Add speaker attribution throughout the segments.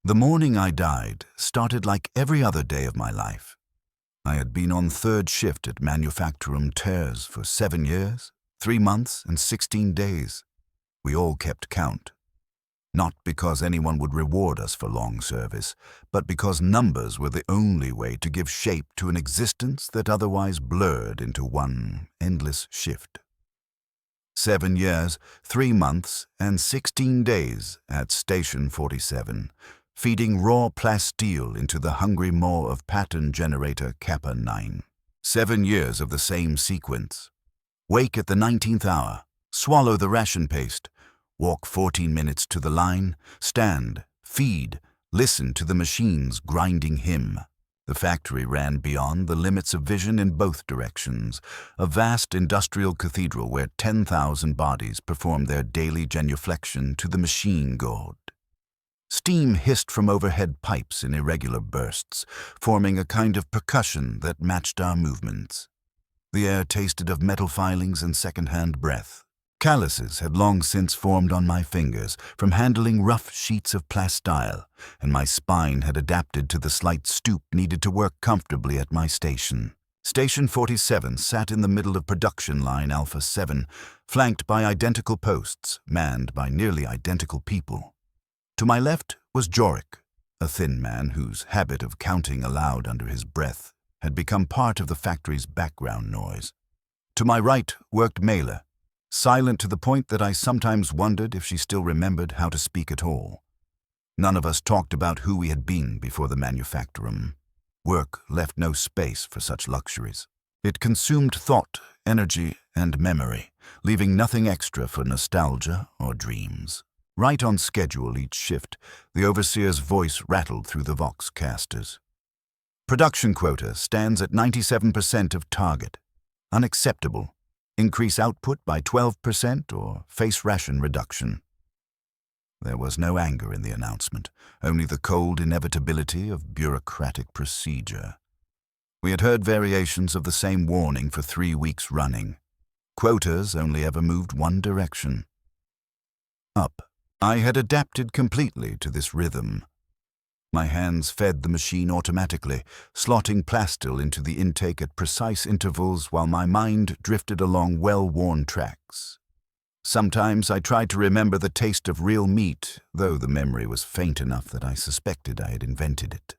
Speaker 1: The morning I died started like every other day of my life. I had been on third shift at Manufacturum Ltd for 7 years, 3 months and 16 days. We all kept count. Not because anyone would reward us for long service, but because numbers were the only way to give shape to an existence that otherwise blurred into one endless shift. 7 years, 3 months, and 16 days at Station 47, feeding raw plasteel into the hungry maw of pattern generator Kappa 9. 7 years of the same sequence. Wake at the 19th hour, swallow the ration paste, walk 14 minutes to the line, stand, feed, listen to the machine's grinding hymn. The factory ran beyond the limits of vision in both directions, a vast industrial cathedral where 10,000 bodies performed their daily genuflection to the machine god. Steam hissed from overhead pipes in irregular bursts, forming a kind of percussion that matched our movements. The air tasted of metal filings and second-hand breath. Calluses had long since formed on my fingers from handling rough sheets of plastile, and my spine had adapted to the slight stoop needed to work comfortably at my station. Station 47 sat in the middle of production line Alpha 7, flanked by identical posts, manned by nearly identical people. To my left was Jorik, a thin man whose habit of counting aloud under his breath had become part of the factory's background noise. To my right worked Mela, silent to the point that I sometimes wondered if she still remembered how to speak at all. None of us talked about who we had been before the Manufacturum. Work left no space for such luxuries. It consumed thought, energy, and memory, leaving nothing extra for nostalgia or dreams. Right on schedule each shift, the overseer's voice rattled through the vox casters. Production quota stands at 97% of target. Unacceptable. Increase output by 12% or face ration reduction. There was no anger in the announcement, only the cold inevitability of bureaucratic procedure. We had heard variations of the same warning for 3 weeks running. Quotas only ever moved one direction. Up. I had adapted completely to this rhythm. My hands fed the machine automatically, slotting plastil into the intake at precise intervals while my mind drifted along well-worn tracks. Sometimes I tried to remember the taste of real meat, though the memory was faint enough that I suspected I had invented it.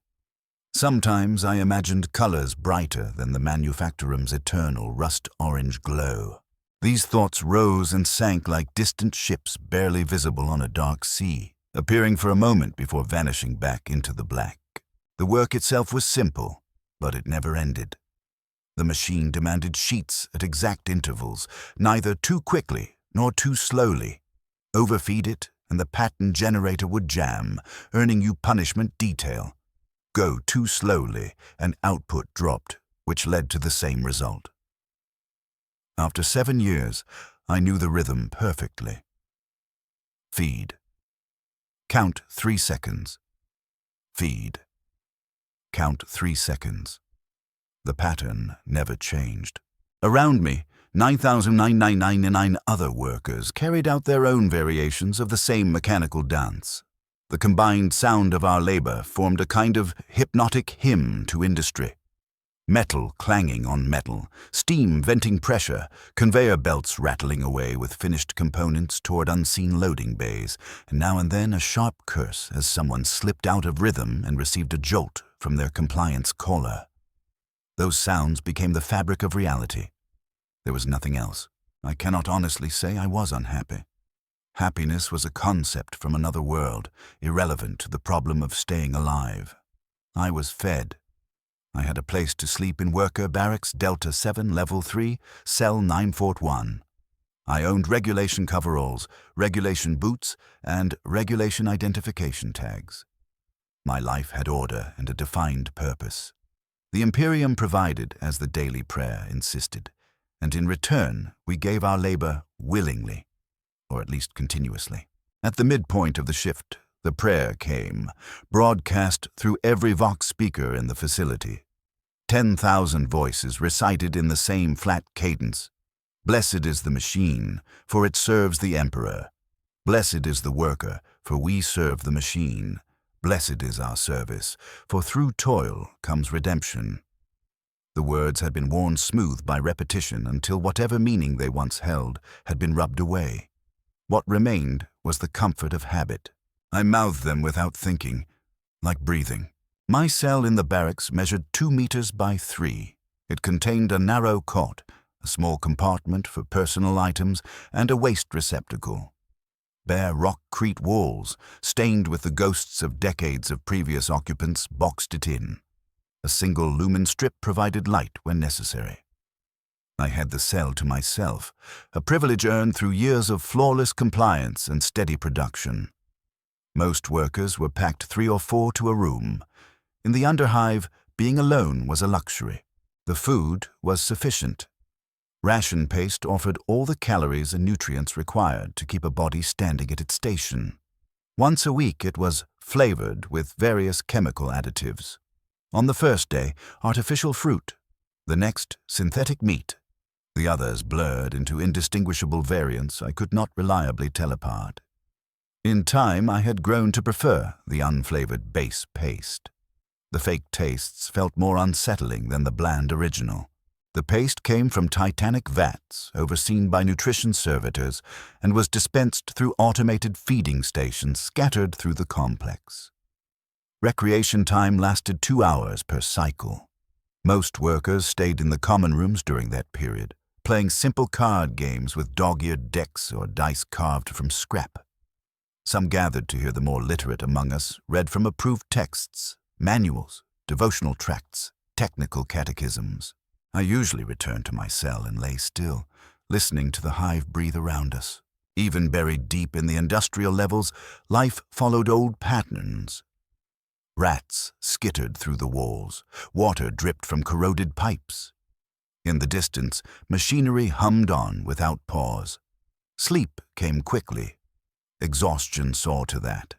Speaker 1: Sometimes I imagined colors brighter than the Manufacturum's eternal rust-orange glow. These thoughts rose and sank like distant ships barely visible on a dark sea, appearing for a moment before vanishing back into the black. The work itself was simple, but it never ended. The machine demanded sheets at exact intervals, neither too quickly nor too slowly. Overfeed it, and the pattern generator would jam, earning you punishment detail. Go too slowly, and output dropped, which led to the same result. After 7 years, I knew the rhythm perfectly. Feed. Count 3 seconds. Feed. Count 3 seconds. The pattern never changed. Around me, 9,999 other workers carried out their own variations of the same mechanical dance. The combined sound of our labor formed a kind of hypnotic hymn to industry. Metal clanging on metal, steam venting pressure, conveyor belts rattling away with finished components toward unseen loading bays, and now and then a sharp curse as someone slipped out of rhythm and received a jolt from their compliance caller. Those sounds became the fabric of reality. There was nothing else. I cannot honestly say I was unhappy. Happiness was a concept from another world, irrelevant to the problem of staying alive. I was fed. I had a place to sleep in Worker Barracks Delta 7 Level 3, Cell 941. I owned regulation coveralls, regulation boots, and regulation identification tags. My life had order and a defined purpose. The Imperium provided, as the daily prayer insisted, and in return we gave our labor willingly, or at least continuously. At the midpoint of the shift, the prayer came, broadcast through every Vox speaker in the facility. 10,000 voices recited in the same flat cadence. Blessed is the machine, for it serves the Emperor. Blessed is the worker, for we serve the machine. "Blessed is our service, for through toil comes redemption." The words had been worn smooth by repetition until whatever meaning they once held had been rubbed away. What remained was the comfort of habit. I mouthed them without thinking, like breathing. My cell in the barracks measured 2 meters by 3. It contained a narrow cot, a small compartment for personal items, and a waste receptacle. Bare rock-crete walls, stained with the ghosts of decades of previous occupants, boxed it in. A single lumen strip provided light when necessary. I had the cell to myself, a privilege earned through years of flawless compliance and steady production. Most workers were packed 3 or 4 to a room. In the underhive, being alone was a luxury. The food was sufficient. Ration paste offered all the calories and nutrients required to keep a body standing at its station. Once a week it was flavored with various chemical additives. On the first day, artificial fruit. The next, synthetic meat. The others blurred into indistinguishable variants I could not reliably tell apart. In time, I had grown to prefer the unflavored base paste. The fake tastes felt more unsettling than the bland original. The paste came from titanic vats overseen by nutrition servitors and was dispensed through automated feeding stations scattered through the complex. Recreation time lasted 2 hours per cycle. Most workers stayed in the common rooms during that period, playing simple card games with dog-eared decks or dice carved from scrap. Some gathered to hear the more literate among us read from approved texts, manuals, devotional tracts, technical catechisms. I usually returned to my cell and lay still, listening to the hive breathe around us. Even buried deep in the industrial levels, life followed old patterns. Rats skittered through the walls. Water dripped from corroded pipes. In the distance, machinery hummed on without pause. Sleep came quickly. Exhaustion saw to that.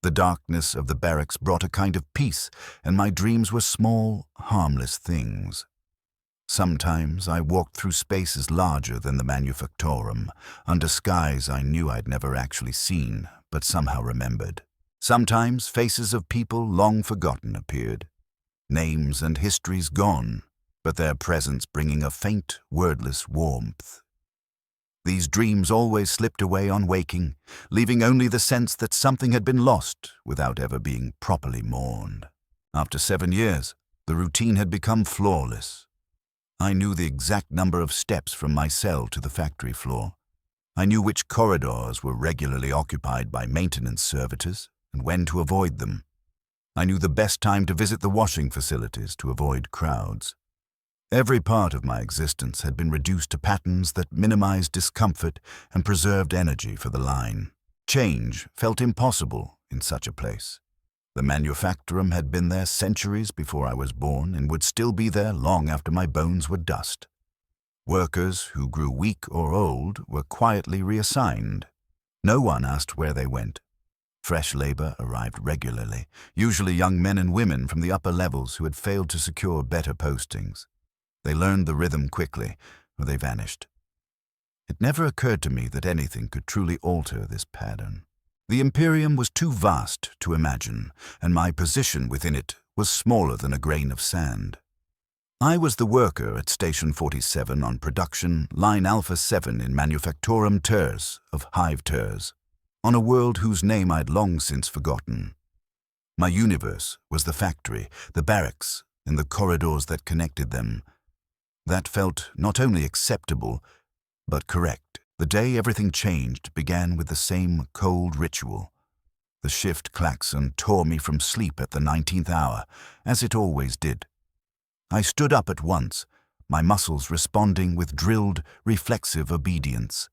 Speaker 1: The darkness of the barracks brought a kind of peace, and my dreams were small, harmless things. Sometimes I walked through spaces larger than the Manufactorum, under skies I knew I'd never actually seen, but somehow remembered. Sometimes faces of people long forgotten appeared, names and histories gone, but their presence bringing a faint, wordless warmth. These dreams always slipped away on waking, leaving only the sense that something had been lost without ever being properly mourned. After 7 years, the routine had become flawless. I knew the exact number of steps from my cell to the factory floor. I knew which corridors were regularly occupied by maintenance servitors and when to avoid them. I knew the best time to visit the washing facilities to avoid crowds. Every part of my existence had been reduced to patterns that minimized discomfort and preserved energy for the line. Change felt impossible in such a place. The Manufactorum had been there centuries before I was born and would still be there long after my bones were dust. Workers who grew weak or old were quietly reassigned. No one asked where they went. Fresh labor arrived regularly, usually young men and women from the upper levels who had failed to secure better postings. They learned the rhythm quickly, or they vanished. It never occurred to me that anything could truly alter this pattern. The Imperium was too vast to imagine, and my position within it was smaller than a grain of sand. I was the worker at Station 47 on production, Line Alpha 7 in Manufactorum Turs of Hive Turs, on a world whose name I'd long since forgotten. My universe was the factory, the barracks, and the corridors that connected them. That felt not only acceptable, but correct. The day everything changed began with the same cold ritual. The shift klaxon tore me from sleep at the 19th hour, as it always did. I stood up at once, my muscles responding with drilled, reflexive obedience.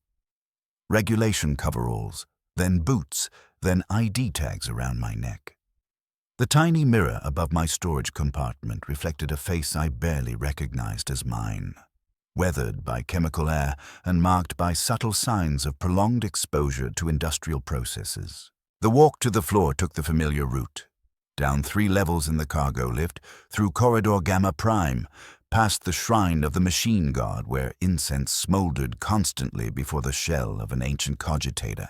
Speaker 1: Regulation coveralls, then boots, then ID tags around my neck. The tiny mirror above my storage compartment reflected a face I barely recognized as mine. Weathered by chemical air and marked by subtle signs of prolonged exposure to industrial processes. The walk to the floor took the familiar route. Down 3 levels in the cargo lift, through Corridor Gamma Prime, past the shrine of the machine god where incense smoldered constantly before the shell of an ancient cogitator.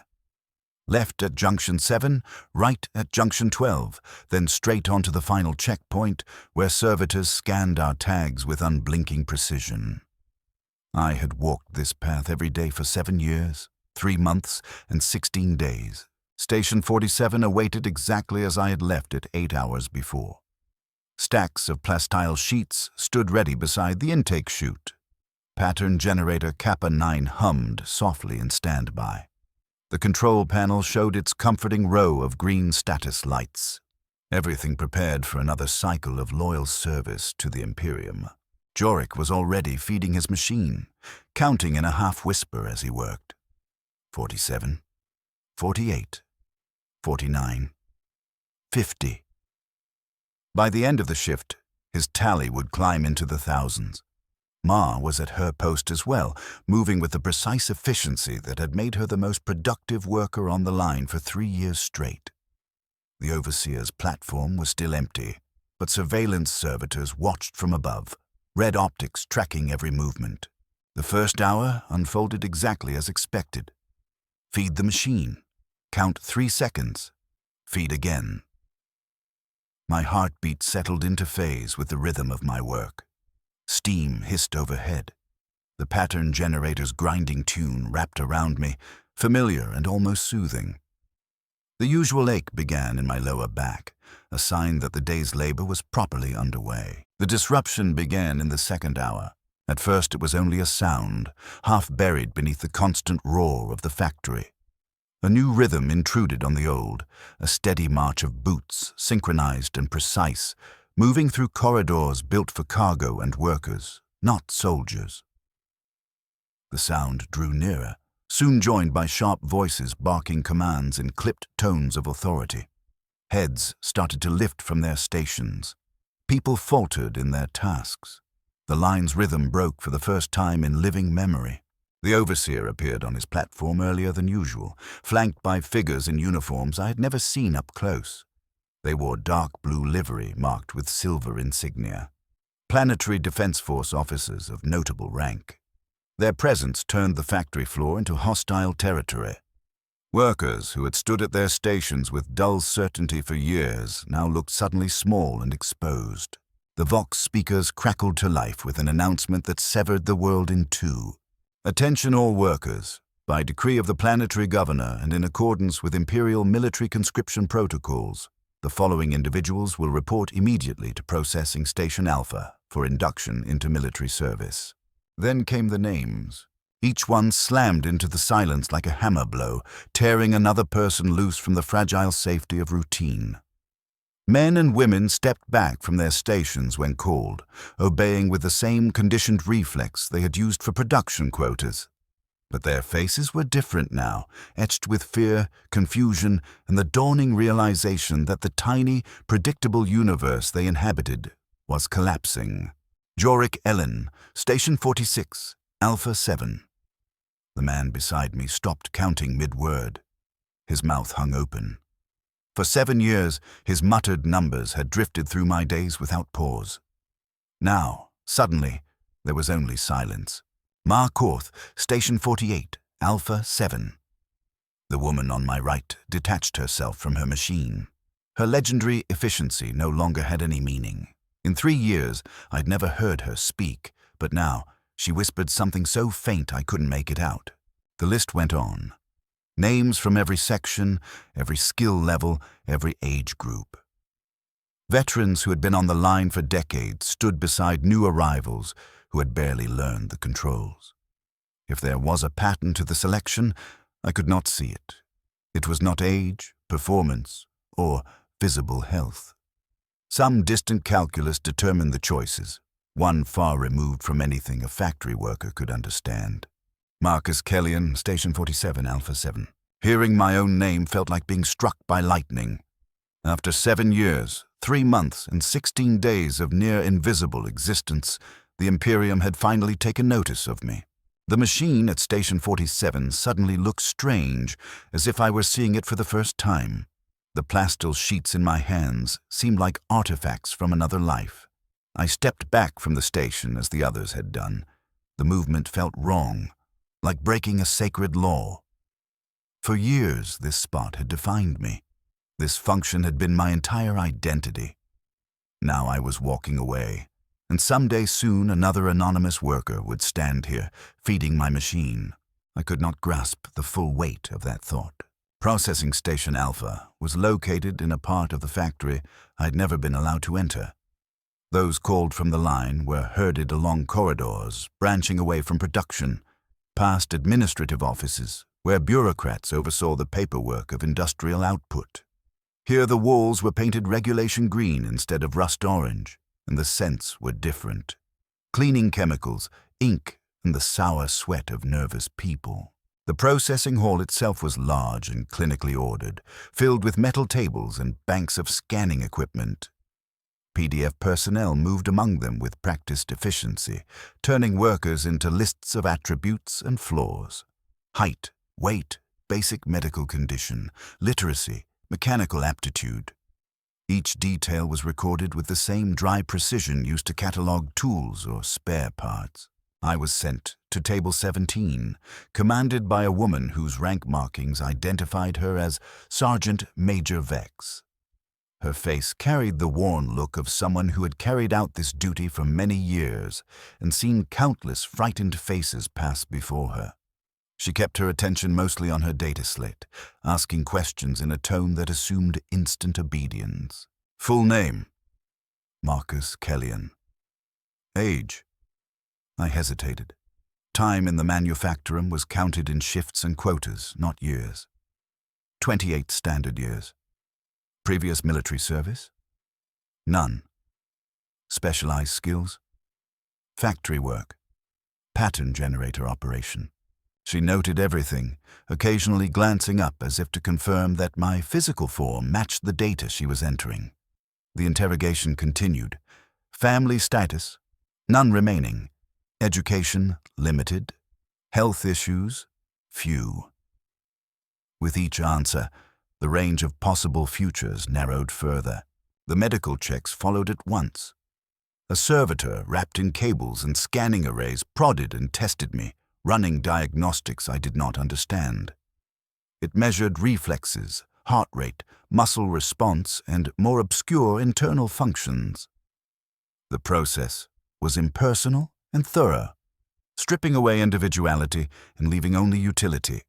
Speaker 1: Left at Junction 7, right at Junction 12, then straight on to the final checkpoint where servitors scanned our tags with unblinking precision. I had walked this path every day for 7 years, 3 months, and 16 days. Station 47 awaited exactly as I had left it 8 hours before. Stacks of plastile sheets stood ready beside the intake chute. Pattern generator Kappa 9 hummed softly in standby. The control panel showed its comforting row of green status lights. Everything prepared for another cycle of loyal service to the Imperium. Jorik was already feeding his machine, counting in a half-whisper as he worked. 47, 48, 49, 50. By the end of the shift, his tally would climb into the thousands. Ma was at her post as well, moving with the precise efficiency that had made her the most productive worker on the line for 3 years straight. The Overseer's platform was still empty, but surveillance servitors watched from above, red optics tracking every movement. The first hour unfolded exactly as expected. Feed the machine. Count 3 seconds. Feed again. My heartbeat settled into phase with the rhythm of my work. Steam hissed overhead. The pattern generator's grinding tune wrapped around me, familiar and almost soothing. The usual ache began in my lower back, a sign that the day's labor was properly underway. The disruption began in the second hour. At first it was only a sound, half buried beneath the constant roar of the factory. A new rhythm intruded on the old, a steady march of boots, synchronized and precise, moving through corridors built for cargo and workers, not soldiers. The sound drew nearer, soon joined by sharp voices barking commands in clipped tones of authority. Heads started to lift from their stations. People faltered in their tasks. The line's rhythm broke for the first time in living memory. The Overseer appeared on his platform earlier than usual, flanked by figures in uniforms I had never seen up close. They wore dark blue livery marked with silver insignia. Planetary Defense Force officers of notable rank. Their presence turned the factory floor into hostile territory. Workers who had stood at their stations with dull certainty for years now looked suddenly small and exposed. The Vox speakers crackled to life with an announcement that severed the world in two. Attention all workers. By decree of the planetary governor and in accordance with Imperial military conscription protocols, the following individuals will report immediately to Processing Station Alpha for induction into military service. Then came the names. Each one slammed into the silence like a hammer blow, tearing another person loose from the fragile safety of routine. Men and women stepped back from their stations when called, obeying with the same conditioned reflex they had used for production quotas. But their faces were different now, etched with fear, confusion, and the dawning realization that the tiny, predictable universe they inhabited was collapsing. Jorik Ellen, Station 46, Alpha 7. The man beside me stopped counting mid-word. His mouth hung open. For 7 years, his muttered numbers had drifted through my days without pause. Now, suddenly, there was only silence. Ma Korth, Station 48, Alpha 7. The woman on my right detached herself from her machine. Her legendary efficiency no longer had any meaning. In 3 years, I'd never heard her speak, but now she whispered something so faint I couldn't make it out. The list went on. Names from every section, every skill level, every age group. Veterans who had been on the line for decades stood beside new arrivals who had barely learned the controls. If there was a pattern to the selection, I could not see it. It was not age, performance, or visible health. Some distant calculus determined the choices, one far removed from anything a factory worker could understand. Marcus Kellion, Station 47, Alpha 7. Hearing my own name felt like being struck by lightning. After 7 years, 3 months, and 16 days of near-invisible existence, the Imperium had finally taken notice of me. The machine at Station 47 suddenly looked strange, as if I were seeing it for the first time. The plastil sheets in my hands seemed like artifacts from another life. I stepped back from the station as the others had done. The movement felt wrong, like breaking a sacred law. For years, this spot had defined me. This function had been my entire identity. Now I was walking away, and someday soon another anonymous worker would stand here, feeding my machine. I could not grasp the full weight of that thought. Processing Station Alpha was located in a part of the factory I'd never been allowed to enter. Those called from the line were herded along corridors, branching away from production, past administrative offices, where bureaucrats oversaw the paperwork of industrial output. Here the walls were painted regulation green instead of rust orange, and the scents were different. Cleaning chemicals, ink, and the sour sweat of nervous people. The processing hall itself was large and clinically ordered, filled with metal tables and banks of scanning equipment. PDF personnel moved among them with practiced efficiency, turning workers into lists of attributes and flaws. Height, weight, basic medical condition, literacy, mechanical aptitude. Each detail was recorded with the same dry precision used to catalog tools or spare parts. I was sent to Table 17, commanded by a woman whose rank markings identified her as Sergeant Major Vex. Her face carried the worn look of someone who had carried out this duty for many years and seen countless frightened faces pass before her. She kept her attention mostly on her data slate, asking questions in a tone that assumed instant obedience. Full name: Marcus Kellion. Age? I hesitated. Time in the manufactorum was counted in shifts and quotas, not years. 28 standard years. Previous military service? None. Specialized skills? Factory work. Pattern generator operation. She noted everything, occasionally glancing up as if to confirm that my physical form matched the data she was entering. The interrogation continued. Family status? None remaining. Education? Limited. Health issues? Few. With each answer, the range of possible futures narrowed further. The medical checks followed at once. A servitor wrapped in cables and scanning arrays prodded and tested me, running diagnostics I did not understand. It measured reflexes, heart rate, muscle response, and more obscure internal functions. The process was impersonal and thorough, stripping away individuality and leaving only utility.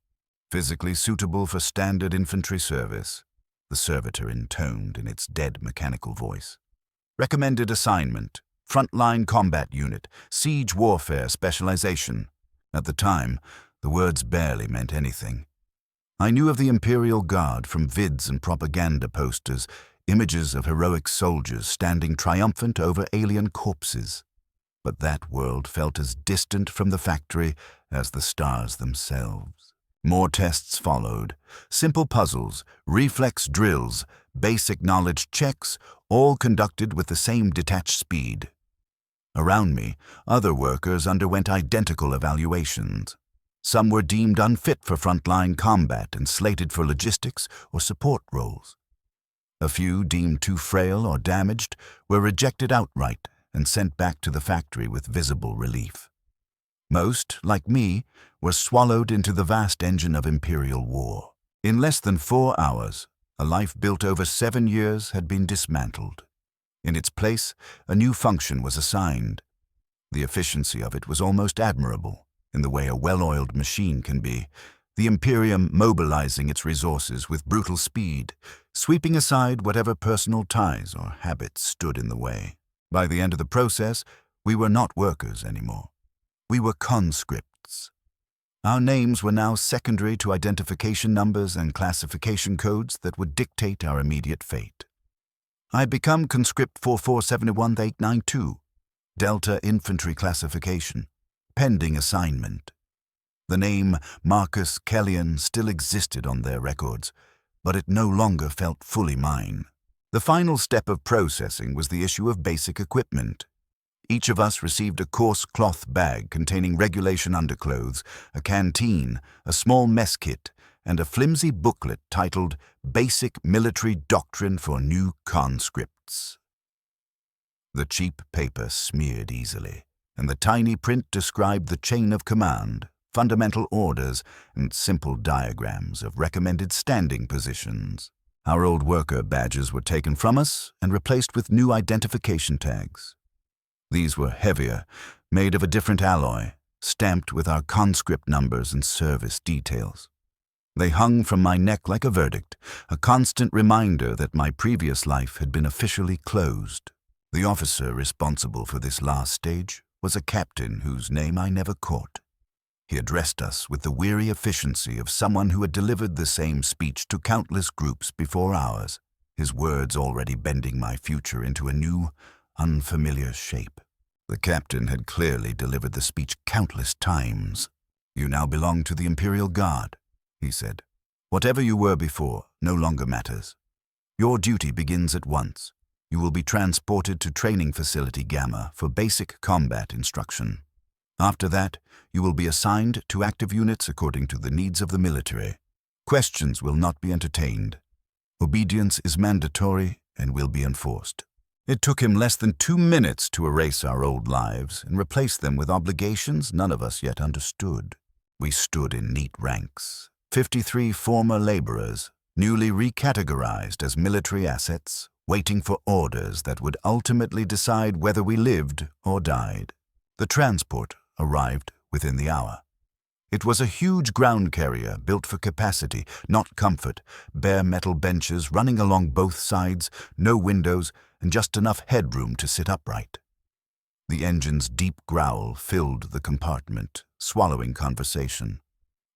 Speaker 1: Physically suitable for standard infantry service, the servitor intoned in its dead mechanical voice. Recommended assignment: frontline combat unit, siege warfare specialization. At the time, the words barely meant anything. I knew of the Imperial Guard from vids and propaganda posters, images of heroic soldiers standing triumphant over alien corpses. But that world felt as distant from the factory as the stars themselves. More tests followed. Simple puzzles, reflex drills, basic knowledge checks, all conducted with the same detached speed. Around me, other workers underwent identical evaluations. Some were deemed unfit for frontline combat and slated for logistics or support roles. A few, deemed too frail or damaged, were rejected outright and sent back to the factory with visible relief. Most, like me, were swallowed into the vast engine of Imperial war. In less than 4 hours, a life built over 7 years had been dismantled. In its place, a new function was assigned. The efficiency of it was almost admirable, in the way a well-oiled machine can be, the Imperium mobilizing its resources with brutal speed, sweeping aside whatever personal ties or habits stood in the way. By the end of the process, we were not workers anymore. We were conscripts. Our names were now secondary to identification numbers and classification codes that would dictate our immediate fate. I had become conscript 4471892, Delta Infantry Classification, pending assignment. The name Marcus Kellion still existed on their records, but it no longer felt fully mine. The final step of processing was the issue of basic equipment. Each of us received a coarse cloth bag containing regulation underclothes, a canteen, a small mess kit, and a flimsy booklet titled Basic Military Doctrine for New Conscripts. The cheap paper smeared easily, and the tiny print described the chain of command, fundamental orders, and simple diagrams of recommended standing positions. Our old worker badges were taken from us and replaced with new identification tags. These were heavier, made of a different alloy, stamped with our conscript numbers and service details. They hung from my neck like a verdict, a constant reminder that my previous life had been officially closed. The officer responsible for this last stage was a captain whose name I never caught. He addressed us with the weary efficiency of someone who had delivered the same speech to countless groups before ours, his words already bending my future into a new, unfamiliar shape. The captain had clearly delivered the speech countless times. "You now belong to the Imperial Guard," he said. "Whatever you were before no longer matters. Your duty begins at once. You will be transported to Training Facility Gamma for basic combat instruction. After that, you will be assigned to active units according to the needs of the military. Questions will not be entertained. Obedience is mandatory and will be enforced." It took him less than 2 minutes to erase our old lives and replace them with obligations none of us yet understood. We stood in neat ranks, 53 former laborers, newly recategorized as military assets, waiting for orders that would ultimately decide whether we lived or died. The transport arrived within the hour. It was a huge ground carrier built for capacity, not comfort, bare metal benches running along both sides, no windows, and just enough headroom to sit upright. The engine's deep growl filled the compartment, swallowing conversation.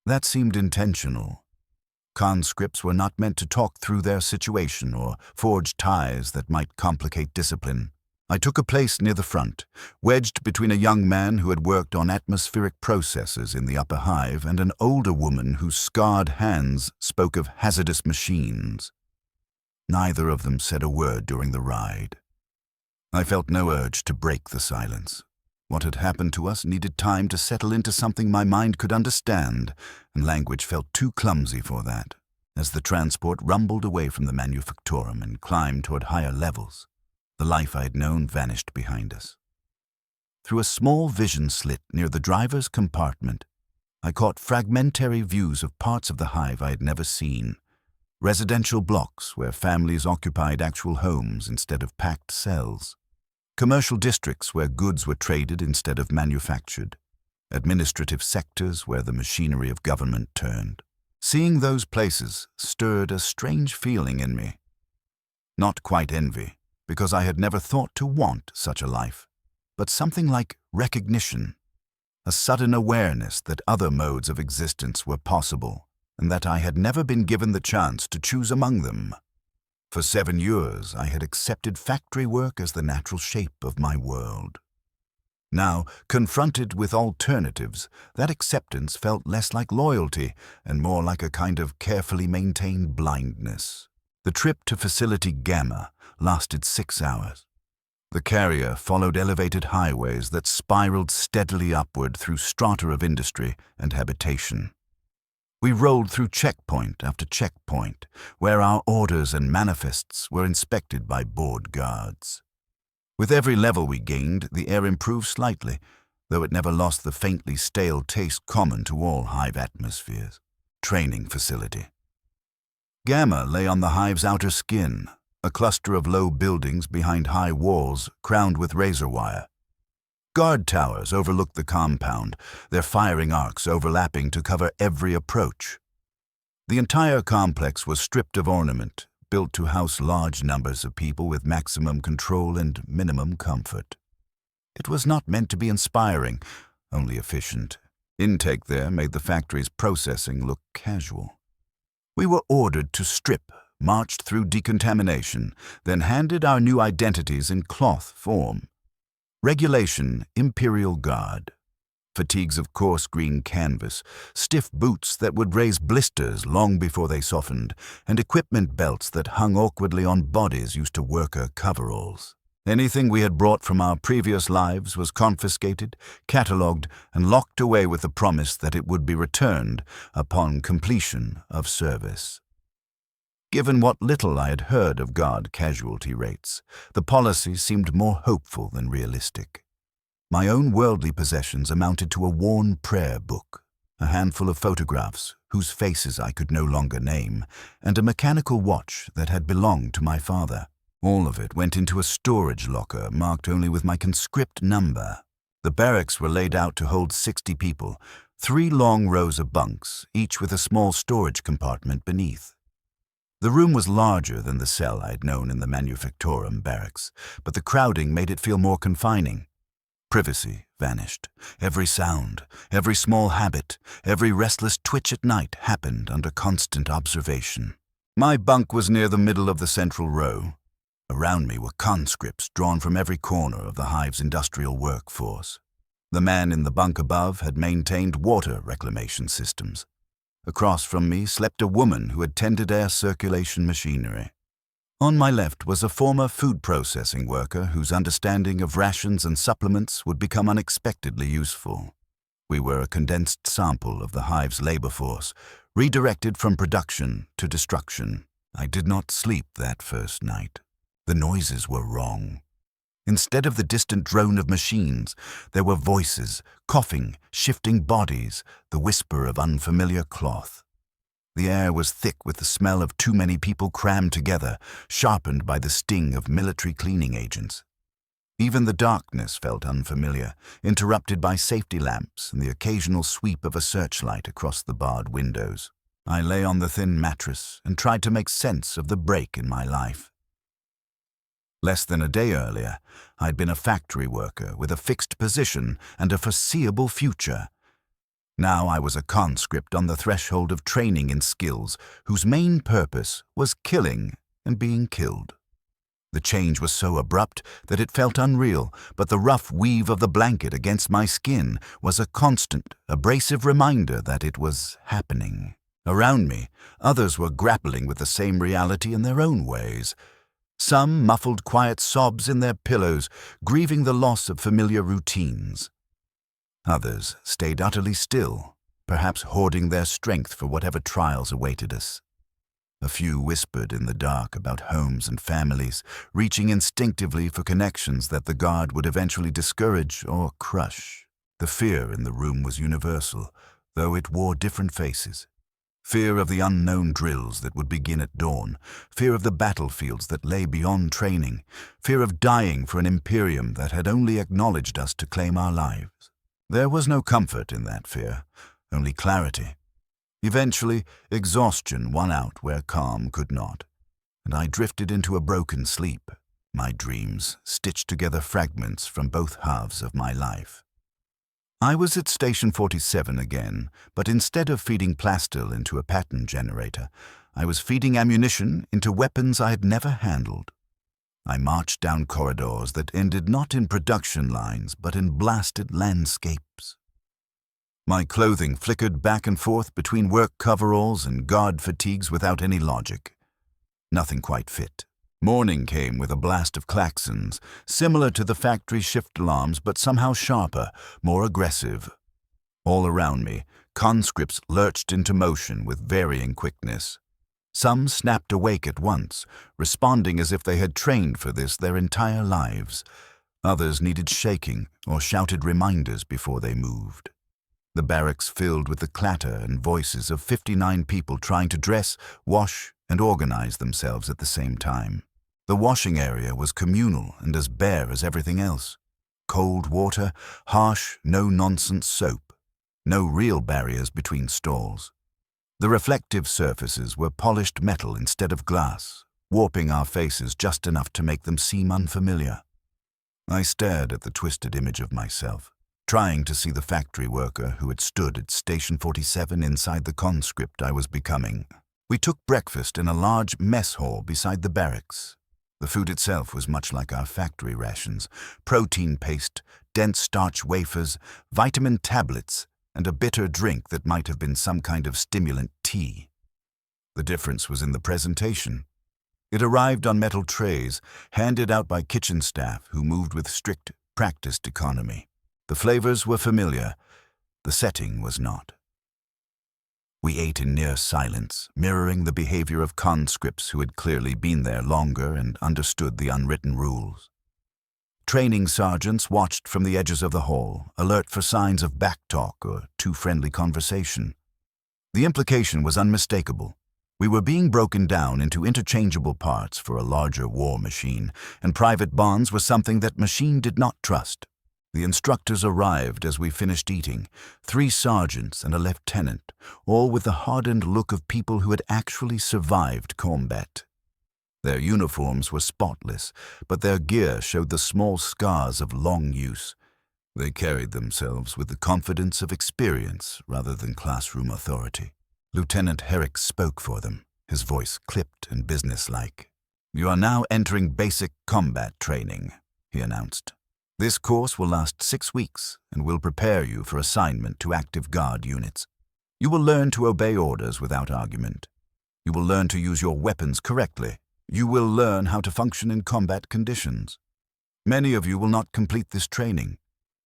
Speaker 1: That seemed intentional. Conscripts were not meant to talk through their situation or forge ties that might complicate discipline. I took a place near the front, wedged between a young man who had worked on atmospheric processes in the upper hive and an older woman whose scarred hands spoke of hazardous machines. Neither of them said a word during the ride. I felt no urge to break the silence. What had happened to us needed time to settle into something my mind could understand, and language felt too clumsy for that. As the transport rumbled away from the manufactorum and climbed toward higher levels, the life I had known vanished behind us. Through a small vision slit near the driver's compartment, I caught fragmentary views of parts of the hive I had never seen. Residential blocks where families occupied actual homes instead of packed cells. Commercial districts where goods were traded instead of manufactured. Administrative sectors where the machinery of government turned. Seeing those places stirred a strange feeling in me. Not quite envy, because I had never thought to want such a life, but something like recognition, a sudden awareness that other modes of existence were possible, and that I had never been given the chance to choose among them. For 7 years, I had accepted factory work as the natural shape of my world. Now, confronted with alternatives, that acceptance felt less like loyalty and more like a kind of carefully maintained blindness. The trip to Facility Gamma lasted 6 hours. The carrier followed elevated highways that spiraled steadily upward through strata of industry and habitation. We rolled through checkpoint after checkpoint, where our orders and manifests were inspected by bored guards. With every level we gained, the air improved slightly, though it never lost the faintly stale taste common to all hive atmospheres. Training facility. Gamma lay on the hive's outer skin, a cluster of low buildings behind high walls crowned with razor wire. Guard towers overlooked the compound, their firing arcs overlapping to cover every approach. The entire complex was stripped of ornament, built to house large numbers of people with maximum control and minimum comfort. It was not meant to be inspiring, only efficient. Intake there made the factory's processing look casual. We were ordered to strip, marched through decontamination, then handed our new identities in cloth form. Regulation, Imperial Guard. Fatigues of coarse green canvas, stiff boots that would raise blisters long before they softened, and equipment belts that hung awkwardly on bodies used to worker coveralls. Anything we had brought from our previous lives was confiscated, catalogued, and locked away with the promise that it would be returned upon completion of service. Given what little I had heard of guard casualty rates, the policy seemed more hopeful than realistic. My own worldly possessions amounted to a worn prayer book. a handful of photographs whose faces I could no longer name, and a mechanical watch that had belonged to my father. All of it went into a storage locker marked only with my conscript number. The barracks were laid out to hold 60 people, 3 long rows of bunks, each with a small storage compartment beneath. The room was larger than the cell I had known in the Manufactorum barracks, but the crowding made it feel more confining. Privacy vanished. Every sound, every small habit, every restless twitch at night happened under constant observation. My bunk was near the middle of the central row. Around me were conscripts drawn from every corner of the hive's industrial workforce. The man in the bunk above had maintained water reclamation systems. Across from me slept a woman who had tended air circulation machinery. On my left was a former food processing worker whose understanding of rations and supplements would become unexpectedly useful. We were a condensed sample of the hive's labor force, redirected from production to destruction. I did not sleep that first night. The noises were wrong. Instead of the distant drone of machines, there were voices, coughing, shifting bodies, the whisper of unfamiliar cloth. The air was thick with the smell of too many people crammed together, sharpened by the sting of military cleaning agents. Even the darkness felt unfamiliar, interrupted by safety lamps and the occasional sweep of a searchlight across the barred windows. I lay on the thin mattress and tried to make sense of the break in my life. Less than a day earlier, I'd been a factory worker with a fixed position and a foreseeable future. Now I was a conscript on the threshold of training in skills whose main purpose was killing and being killed. The change was so abrupt that it felt unreal, but the rough weave of the blanket against my skin was a constant, abrasive reminder that it was happening. Around me, others were grappling with the same reality in their own ways. Some muffled quiet sobs in their pillows, grieving the loss of familiar routines. Others stayed utterly still, perhaps hoarding their strength for whatever trials awaited us. A few whispered in the dark about homes and families, reaching instinctively for connections that the guard would eventually discourage or crush. The fear in the room was universal, though it wore different faces. Fear of the unknown drills that would begin at dawn, fear of the battlefields that lay beyond training, fear of dying for an Imperium that had only acknowledged us to claim our lives. There was no comfort in that fear, only clarity. Eventually, exhaustion won out where calm could not, and I drifted into a broken sleep, my dreams stitched together fragments from both halves of my life. I was at Station 47 again, but instead of feeding plastil into a pattern generator, I was feeding ammunition into weapons I had never handled. I marched down corridors that ended not in production lines, but in blasted landscapes. My clothing flickered back and forth between work coveralls and guard fatigues without any logic. Nothing quite fit. Morning came with a blast of klaxons, similar to the factory shift alarms but somehow sharper, more aggressive. All around me, conscripts lurched into motion with varying quickness. Some snapped awake at once, responding as if they had trained for this their entire lives. Others needed shaking or shouted reminders before they moved. The barracks filled with the clatter and voices of 59 people trying to dress, wash, and organize themselves at the same time. The washing area was communal and as bare as everything else. Cold water, harsh, no-nonsense soap. No real barriers between stalls. The reflective surfaces were polished metal instead of glass, warping our faces just enough to make them seem unfamiliar. I stared at the twisted image of myself, trying to see the factory worker who had stood at Station 47 inside the conscript I was becoming. We took breakfast in a large mess hall beside the barracks. The food itself was much like our factory rations: protein paste, dense starch wafers, vitamin tablets, and a bitter drink that might have been some kind of stimulant tea. The difference was in the presentation. It arrived on metal trays, handed out by kitchen staff who moved with strict, practiced economy. The flavors were familiar, the setting was not. We ate in near silence, mirroring the behavior of conscripts who had clearly been there longer and understood the unwritten rules. Training sergeants watched from the edges of the hall, alert for signs of backtalk or too friendly conversation. The implication was unmistakable. We were being broken down into interchangeable parts for a larger war machine, and private bonds was something that machine did not trust. The instructors arrived as we finished eating, 3 sergeants and a lieutenant, all with the hardened look of people who had actually survived combat. Their uniforms were spotless, but their gear showed the small scars of long use. They carried themselves with the confidence of experience rather than classroom authority. Lieutenant Herrick spoke for them, his voice clipped and businesslike. "You are now entering basic combat training," he announced. "This course will last 6 weeks and will prepare you for assignment to active guard units. You will learn to obey orders without argument. You will learn to use your weapons correctly. You will learn how to function in combat conditions. Many of you will not complete this training.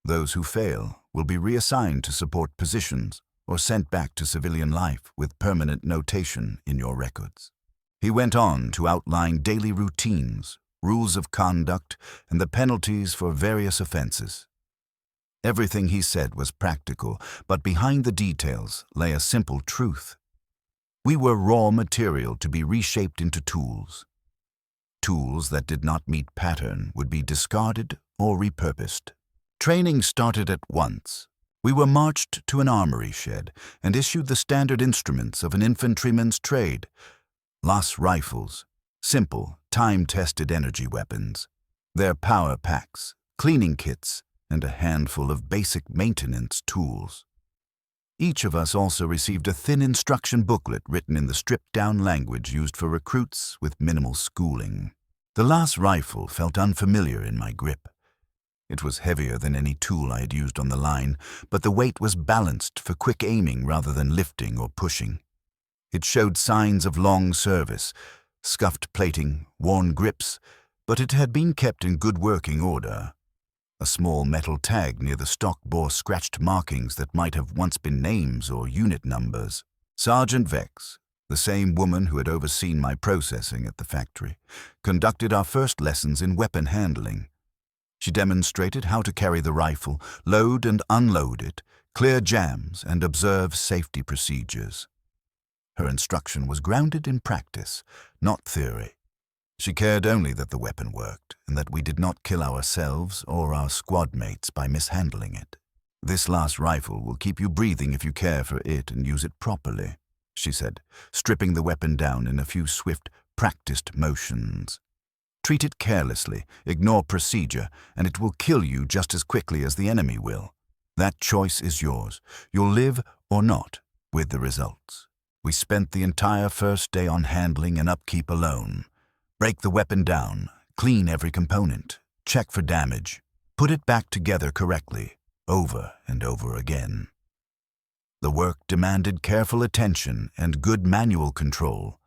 Speaker 1: Those who fail will be reassigned to support positions or sent back to civilian life with permanent notation in your records." He went on to outline daily routines, rules of conduct, and the penalties for various offenses. Everything he said was practical, but behind the details lay a simple truth. We were raw material to be reshaped into tools. Tools that did not meet pattern would be discarded or repurposed. Training started at once. We were marched to an armory shed and issued the standard instruments of an infantryman's trade: Las rifles, simple, time-tested energy weapons, their power packs, cleaning kits, and a handful of basic maintenance tools. Each of us also received a thin instruction booklet written in the stripped-down language used for recruits with minimal schooling. The Las rifle felt unfamiliar in my grip. It was heavier than any tool I had used on the line, but the weight was balanced for quick aiming rather than lifting or pushing. It showed signs of long service, scuffed plating, worn grips, but it had been kept in good working order. A small metal tag near the stock bore scratched markings that might have once been names or unit numbers. Sergeant Vex, the same woman who had overseen my processing at the factory, conducted our first lessons in weapon handling. She demonstrated how to carry the rifle, load and unload it, clear jams, and observe safety procedures. Her instruction was grounded in practice, not theory. She cared only that the weapon worked, and that we did not kill ourselves or our squad mates by mishandling it. "This last rifle will keep you breathing if you care for it and use it properly," she said, stripping the weapon down in a few swift, practiced motions. "Treat it carelessly, ignore procedure, and it will kill you just as quickly as the enemy will. That choice is yours. You'll live or not with the results." We spent the entire first day on handling and upkeep alone. Break the weapon down, clean every component, check for damage, put it back together correctly, over and over again. The work demanded careful attention and good manual control,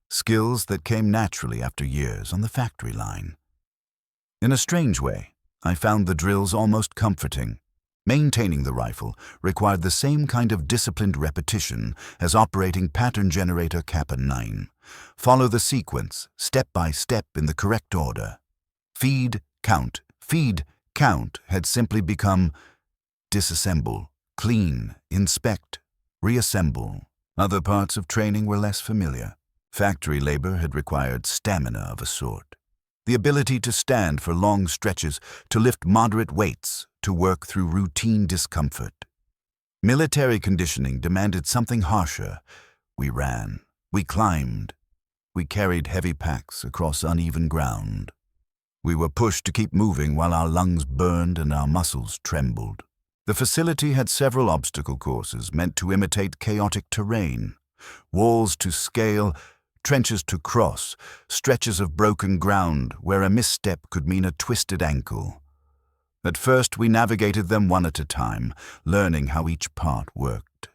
Speaker 1: skills that came naturally after years on the factory line. In a strange way, I found the drills almost comforting. Maintaining the rifle required the same kind of disciplined repetition as operating pattern generator Kappa 9. Follow the sequence, step by step in the correct order. Feed, count, had simply become disassemble, clean, inspect, reassemble. Other parts of training were less familiar. Factory labor had required stamina of a sort. The ability to stand for long stretches, to lift moderate weights, to work through routine discomfort. Military conditioning demanded something harsher. We ran, we climbed, we carried heavy packs across uneven ground. We were pushed to keep moving while our lungs burned and our muscles trembled. The facility had several obstacle courses meant to imitate chaotic terrain. Walls to scale, trenches to cross, stretches of broken ground where a misstep could mean a twisted ankle. At first, we navigated them one at a time, learning how each part worked.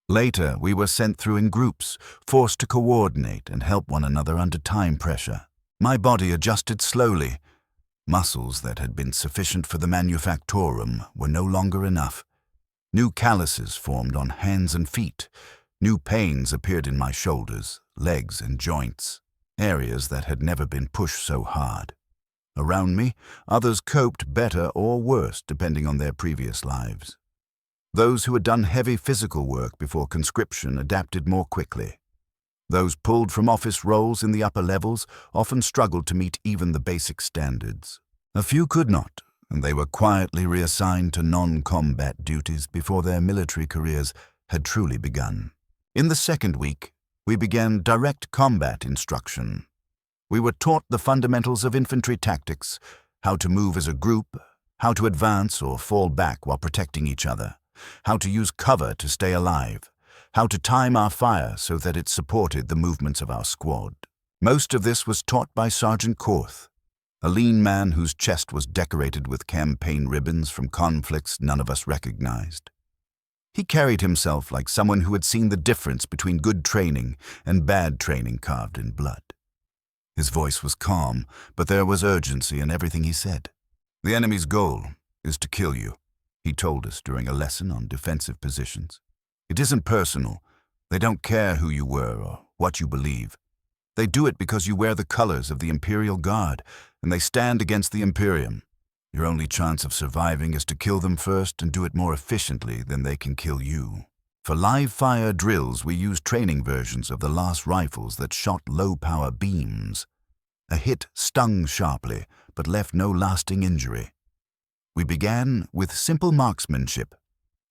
Speaker 1: Later, we were sent through in groups, forced to coordinate and help one another under time pressure. My body adjusted slowly. Muscles that had been sufficient for the manufactorum were no longer enough. New calluses formed on hands and feet. New pains appeared in my shoulders, legs, and joints, areas that had never been pushed so hard. Around me, others coped better or worse depending on their previous lives. Those who had done heavy physical work before conscription adapted more quickly. Those pulled from office roles in the upper levels often struggled to meet even the basic standards. A few could not, and they were quietly reassigned to non-combat duties before their military careers had truly begun. In the second week, we began direct combat instruction. We were taught the fundamentals of infantry tactics, how to move as a group, how to advance or fall back while protecting each other, how to use cover to stay alive, how to time our fire so that it supported the movements of our squad. Most of this was taught by Sergeant Korth, a lean man whose chest was decorated with campaign ribbons from conflicts none of us recognized. He carried himself like someone who had seen the difference between good training and bad training carved in blood. His voice was calm, but there was urgency in everything he said. "The enemy's goal is to kill you," he told us during a lesson on defensive positions. "It isn't personal. They don't care who you were or what you believe. They do it because you wear the colors of the Imperial Guard, and they stand against the Imperium. Your only chance of surviving is to kill them first and do it more efficiently than they can kill you." For live-fire drills, we used training versions of the last rifles that shot low-power beams. A hit stung sharply, but left no lasting injury. We began with simple marksmanship,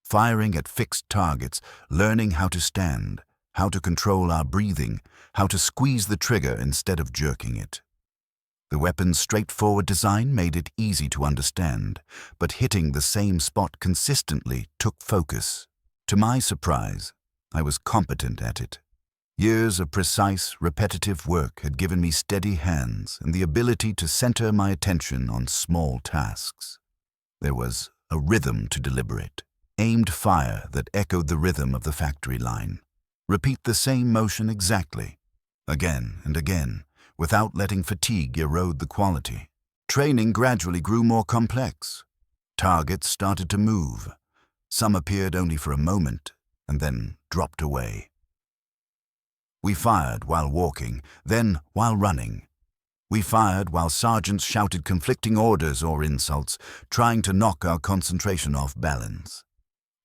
Speaker 1: firing at fixed targets, learning how to stand, how to control our breathing, how to squeeze the trigger instead of jerking it. The weapon's straightforward design made it easy to understand, but hitting the same spot consistently took focus. To my surprise, I was competent at it. Years of precise, repetitive work had given me steady hands and the ability to center my attention on small tasks. There was a rhythm to deliberate, aimed fire that echoed the rhythm of the factory line. Repeat the same motion exactly, again and again, without letting fatigue erode the quality. Training gradually grew more complex. Targets started to move. Some appeared only for a moment and then dropped away. We fired while walking, then while running. We fired while sergeants shouted conflicting orders or insults, trying to knock our concentration off balance.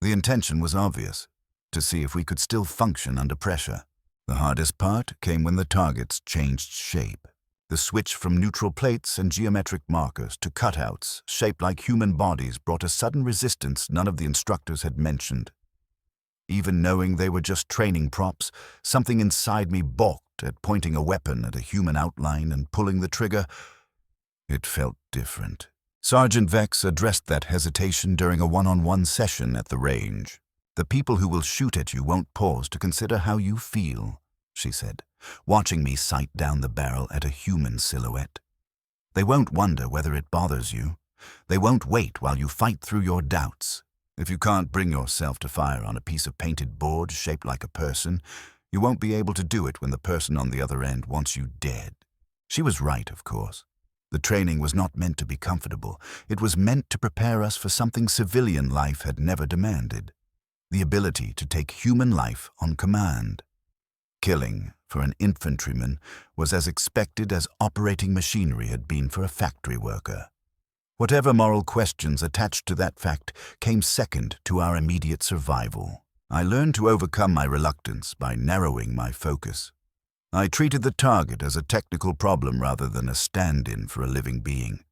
Speaker 1: The intention was obvious, to see if we could still function under pressure. The hardest part came when the targets changed shape. The switch from neutral plates and geometric markers to cutouts shaped like human bodies brought a sudden resistance none of the instructors had mentioned. Even knowing they were just training props, something inside me balked at pointing a weapon at a human outline and pulling the trigger. It felt different. Sergeant Vex addressed that hesitation during a one-on-one session at the range. "The people who will shoot at you won't pause to consider how you feel," she said, watching me sight down the barrel at a human silhouette. "They won't wonder whether it bothers you. They won't wait while you fight through your doubts. If you can't bring yourself to fire on a piece of painted board shaped like a person, you won't be able to do it when the person on the other end wants you dead." She was right, of course. The training was not meant to be comfortable. It was meant to prepare us for something civilian life had never demanded: the ability to take human life on command. Killing, for an infantryman, was as expected as operating machinery had been for a factory worker. Whatever moral questions attached to that fact came second to our immediate survival. I learned to overcome my reluctance by narrowing my focus. I treated the target as a technical problem rather than a stand-in for a living being.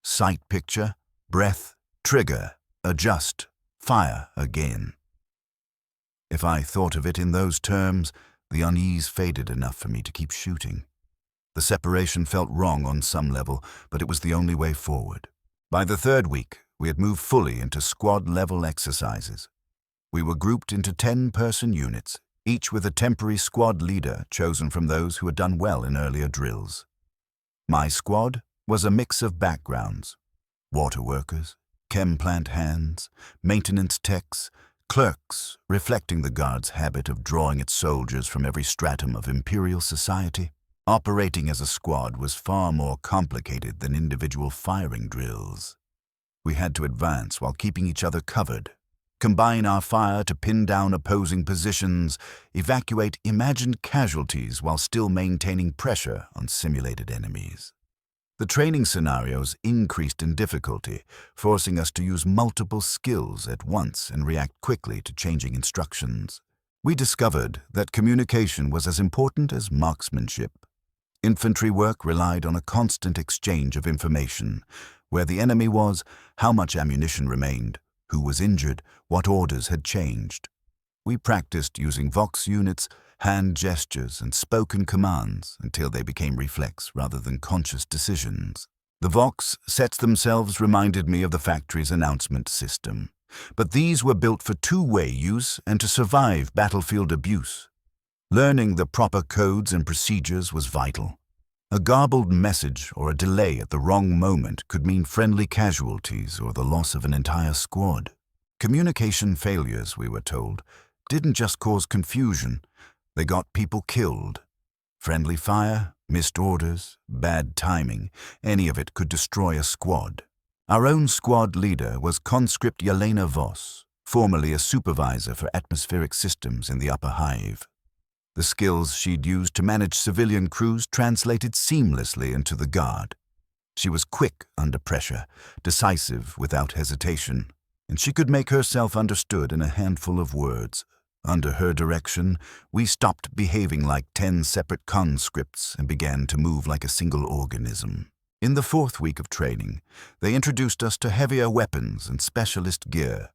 Speaker 1: Sight picture, breath, trigger, adjust, fire again. If I thought of it in those terms, the unease faded enough for me to keep shooting. The separation felt wrong on some level, but it was the only way forward. By the third week, we had moved fully into squad-level exercises. We were grouped into 10-person units, each with a temporary squad leader chosen from those who had done well in earlier drills. My squad was a mix of backgrounds: water workers, chem plant hands, maintenance techs, clerks, reflecting the Guard's habit of drawing its soldiers from every stratum of Imperial society. Operating as a squad was far more complicated than individual firing drills. We had to advance while keeping each other covered, combine our fire to pin down opposing positions, evacuate imagined casualties while still maintaining pressure on simulated enemies. The training scenarios increased in difficulty, forcing us to use multiple skills at once and react quickly to changing instructions. We discovered that communication was as important as marksmanship. Infantry work relied on a constant exchange of information: where the enemy was, how much ammunition remained, who was injured, what orders had changed. We practiced using vox units, hand gestures, and spoken commands until they became reflex rather than conscious decisions. The vox sets themselves reminded me of the factory's announcement system, but these were built for two-way use and to survive battlefield abuse. Learning the proper codes and procedures was vital. A garbled message or a delay at the wrong moment could mean friendly casualties or the loss of an entire squad. Communication failures, we were told, didn't just cause confusion, they got people killed. Friendly fire, missed orders, bad timing, any of it could destroy a squad. Our own squad leader was Conscript Yelena Voss, formerly a supervisor for atmospheric systems in the Upper Hive. The skills she'd used to manage civilian crews translated seamlessly into the Guard. She was quick under pressure, decisive without hesitation, and she could make herself understood in a handful of words. Under her direction, we stopped behaving like 10 separate conscripts and began to move like a single organism. In the 4th week of training, they introduced us to heavier weapons and specialist gear.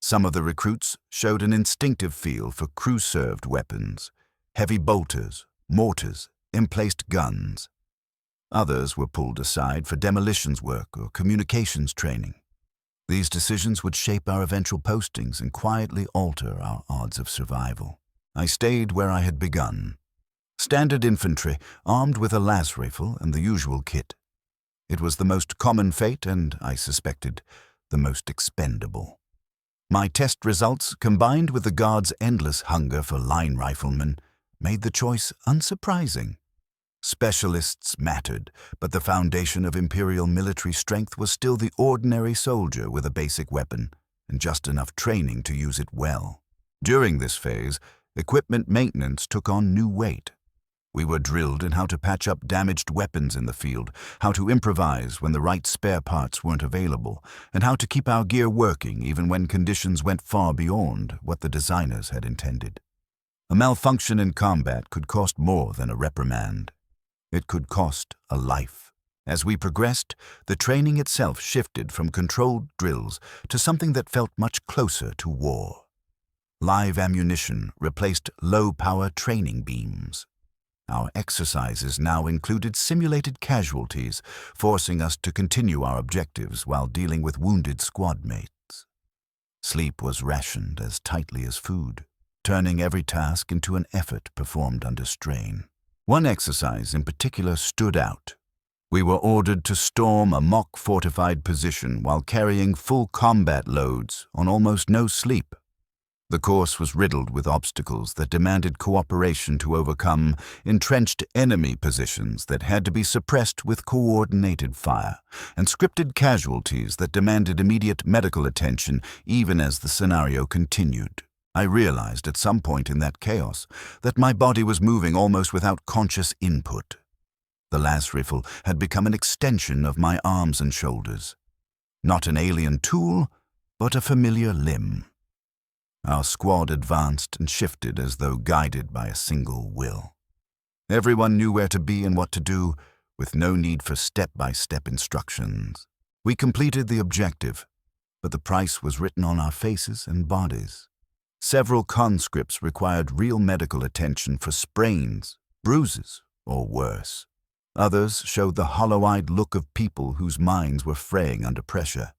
Speaker 1: Some of the recruits showed an instinctive feel for crew-served weapons, heavy bolters, mortars, emplaced guns. Others were pulled aside for demolitions work or communications training. These decisions would shape our eventual postings and quietly alter our odds of survival. I stayed where I had begun. Standard infantry, armed with a las rifle and the usual kit. It was the most common fate and, I suspected, the most expendable. My test results, combined with the Guard's endless hunger for line riflemen, made the choice unsurprising. Specialists mattered, but the foundation of Imperial military strength was still the ordinary soldier with a basic weapon and just enough training to use it well. During this phase, equipment maintenance took on new weight. We were drilled in how to patch up damaged weapons in the field, how to improvise when the right spare parts weren't available, and how to keep our gear working even when conditions went far beyond what the designers had intended. A malfunction in combat could cost more than a reprimand. It could cost a life. As we progressed, the training itself shifted from controlled drills to something that felt much closer to war. Live ammunition replaced low-power training beams. Our exercises now included simulated casualties, forcing us to continue our objectives while dealing with wounded squad mates. Sleep was rationed as tightly as food, turning every task into an effort performed under strain. One exercise in particular stood out. We were ordered to storm a mock-fortified position while carrying full combat loads on almost no sleep. The course was riddled with obstacles that demanded cooperation to overcome, entrenched enemy positions that had to be suppressed with coordinated fire, and scripted casualties that demanded immediate medical attention even as the scenario continued. I realized at some point in that chaos that my body was moving almost without conscious input. The las rifle had become an extension of my arms and shoulders. Not an alien tool, but a familiar limb. Our squad advanced and shifted as though guided by a single will. Everyone knew where to be and what to do, with no need for step-by-step instructions. We completed the objective, but the price was written on our faces and bodies. Several conscripts required real medical attention for sprains, bruises, or worse. Others showed the hollow-eyed look of people whose minds were fraying under pressure.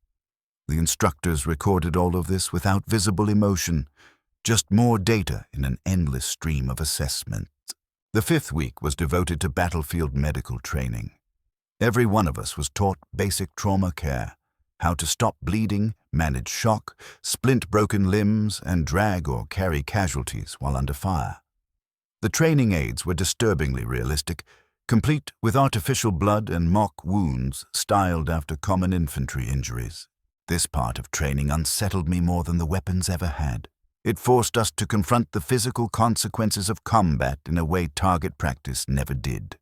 Speaker 1: The instructors recorded all of this without visible emotion, just more data in an endless stream of assessment. The 5th week was devoted to battlefield medical training. Every one of us was taught basic trauma care, how to stop bleeding, manage shock, splint broken limbs, and drag or carry casualties while under fire. The training aids were disturbingly realistic, complete with artificial blood and mock wounds styled after common infantry injuries. This part of training unsettled me more than the weapons ever had. It forced us to confront the physical consequences of combat in a way target practice never did.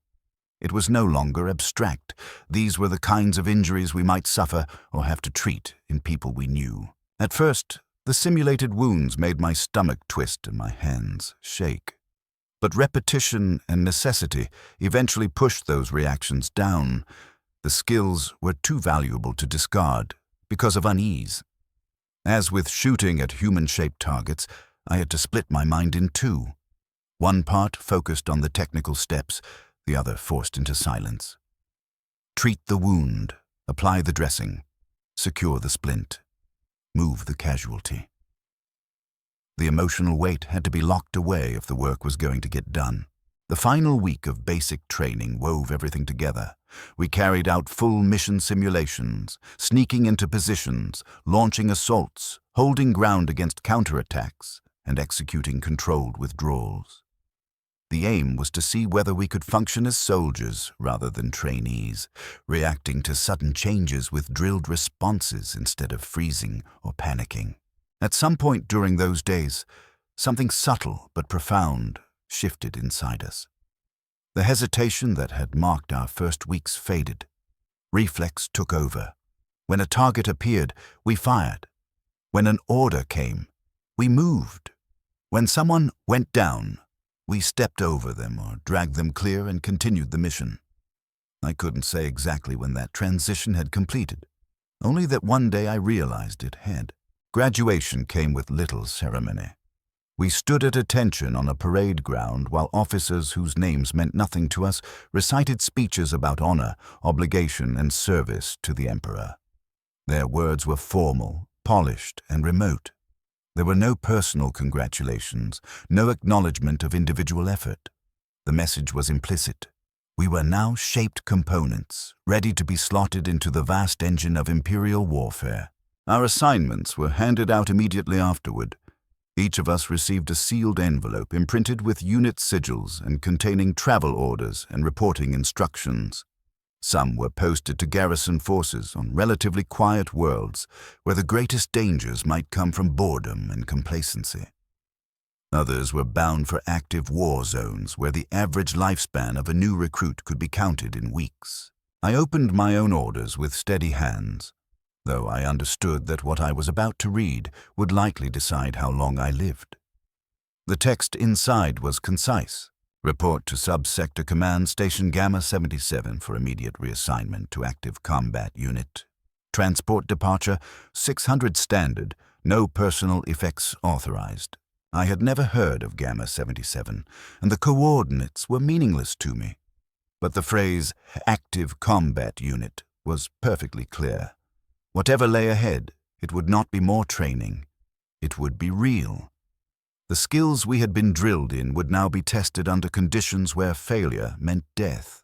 Speaker 1: It was no longer abstract. These were the kinds of injuries we might suffer or have to treat in people we knew. At first, the simulated wounds made my stomach twist and my hands shake. But repetition and necessity eventually pushed those reactions down. The skills were too valuable to discard because of unease. As with shooting at human-shaped targets, I had to split my mind in two. One part focused on the technical steps, the other forced into silence. Treat the wound, apply the dressing, secure the splint, move the casualty. The emotional weight had to be locked away if the work was going to get done. The final week of basic training wove everything together. We carried out full mission simulations, sneaking into positions, launching assaults, holding ground against counterattacks, and executing controlled withdrawals. The aim was to see whether we could function as soldiers rather than trainees, reacting to sudden changes with drilled responses instead of freezing or panicking. At some point during those days, something subtle but profound shifted inside us. The hesitation that had marked our first weeks faded. Reflex took over. When a target appeared, we fired. When an order came, we moved. When someone went down, we stepped over them or dragged them clear and continued the mission. I couldn't say exactly when that transition had completed, only that one day I realized it had. Graduation came with little ceremony. We stood at attention on a parade ground while officers whose names meant nothing to us recited speeches about honor, obligation, and service to the Emperor. Their words were formal, polished, and remote. There were no personal congratulations, no acknowledgement of individual effort. The message was implicit. We were now shaped components, ready to be slotted into the vast engine of Imperial warfare. Our assignments were handed out immediately afterward. Each of us received a sealed envelope imprinted with unit sigils and containing travel orders and reporting instructions. Some were posted to garrison forces on relatively quiet worlds where the greatest dangers might come from boredom and complacency. Others were bound for active war zones where the average lifespan of a new recruit could be counted in weeks. I opened my own orders with steady hands, though I understood that what I was about to read would likely decide how long I lived. The text inside was concise. Report to Sub-Sector Command Station Gamma 77 for immediate reassignment to active combat unit. Transport departure 600 standard, no personal effects authorized. I had never heard of Gamma 77, and the coordinates were meaningless to me. But the phrase active combat unit was perfectly clear. Whatever lay ahead, it would not be more training. It would be real. The skills we had been drilled in would now be tested under conditions where failure meant death,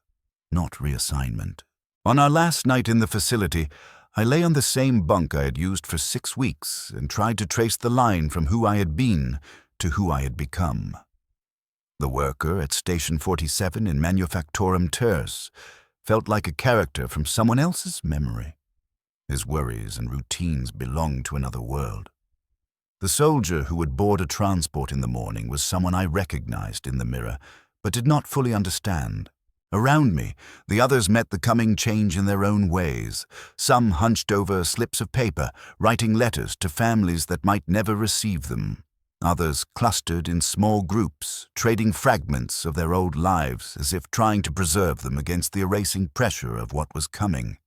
Speaker 1: not reassignment. On our last night in the facility, I lay on the same bunk I had used for 6 weeks and tried to trace the line from who I had been to who I had become. The worker at Station 47 in Manufactorum Terce felt like a character from someone else's memory. His worries and routines belonged to another world. The soldier who would board a transport in the morning was someone I recognized in the mirror, but did not fully understand. Around me, the others met the coming change in their own ways. Some hunched over slips of paper, writing letters to families that might never receive them. Others clustered in small groups, trading fragments of their old lives as if trying to preserve them against the erasing pressure of what was coming.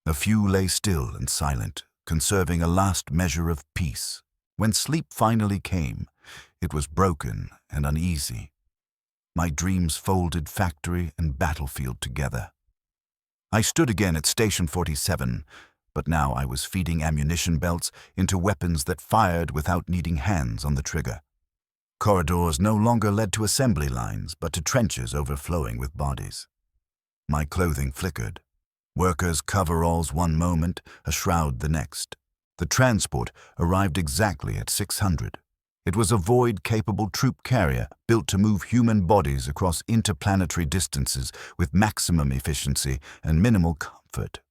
Speaker 1: A few lay still and silent, conserving a last measure of peace. When sleep finally came, it was broken and uneasy. My dreams folded factory and battlefield together. I stood again at Station 47, but now I was feeding ammunition belts into weapons that fired without needing hands on the trigger. Corridors no longer led to assembly lines, but to trenches overflowing with bodies. My clothing flickered. Workers' coveralls one moment, a shroud the next. The transport arrived exactly at 600. It was a void-capable troop carrier built to move human bodies across interplanetary distances with maximum efficiency and minimal comfort.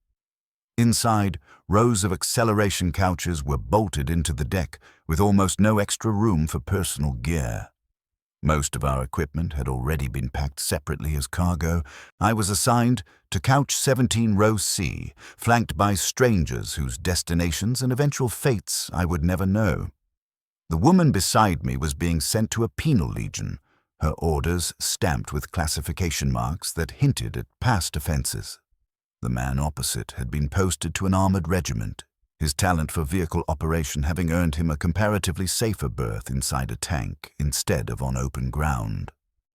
Speaker 1: Inside, rows of acceleration couches were bolted into the deck with almost no extra room for personal gear. Most of our equipment had already been packed separately as cargo. I was assigned to Couch 17 Row C, flanked by strangers whose destinations and eventual fates I would never know. The woman beside me was being sent to a penal legion, her orders stamped with classification marks that hinted at past offenses. The man opposite had been posted to an armored regiment, his talent for vehicle operation having earned him a comparatively safer berth inside a tank instead of on open ground.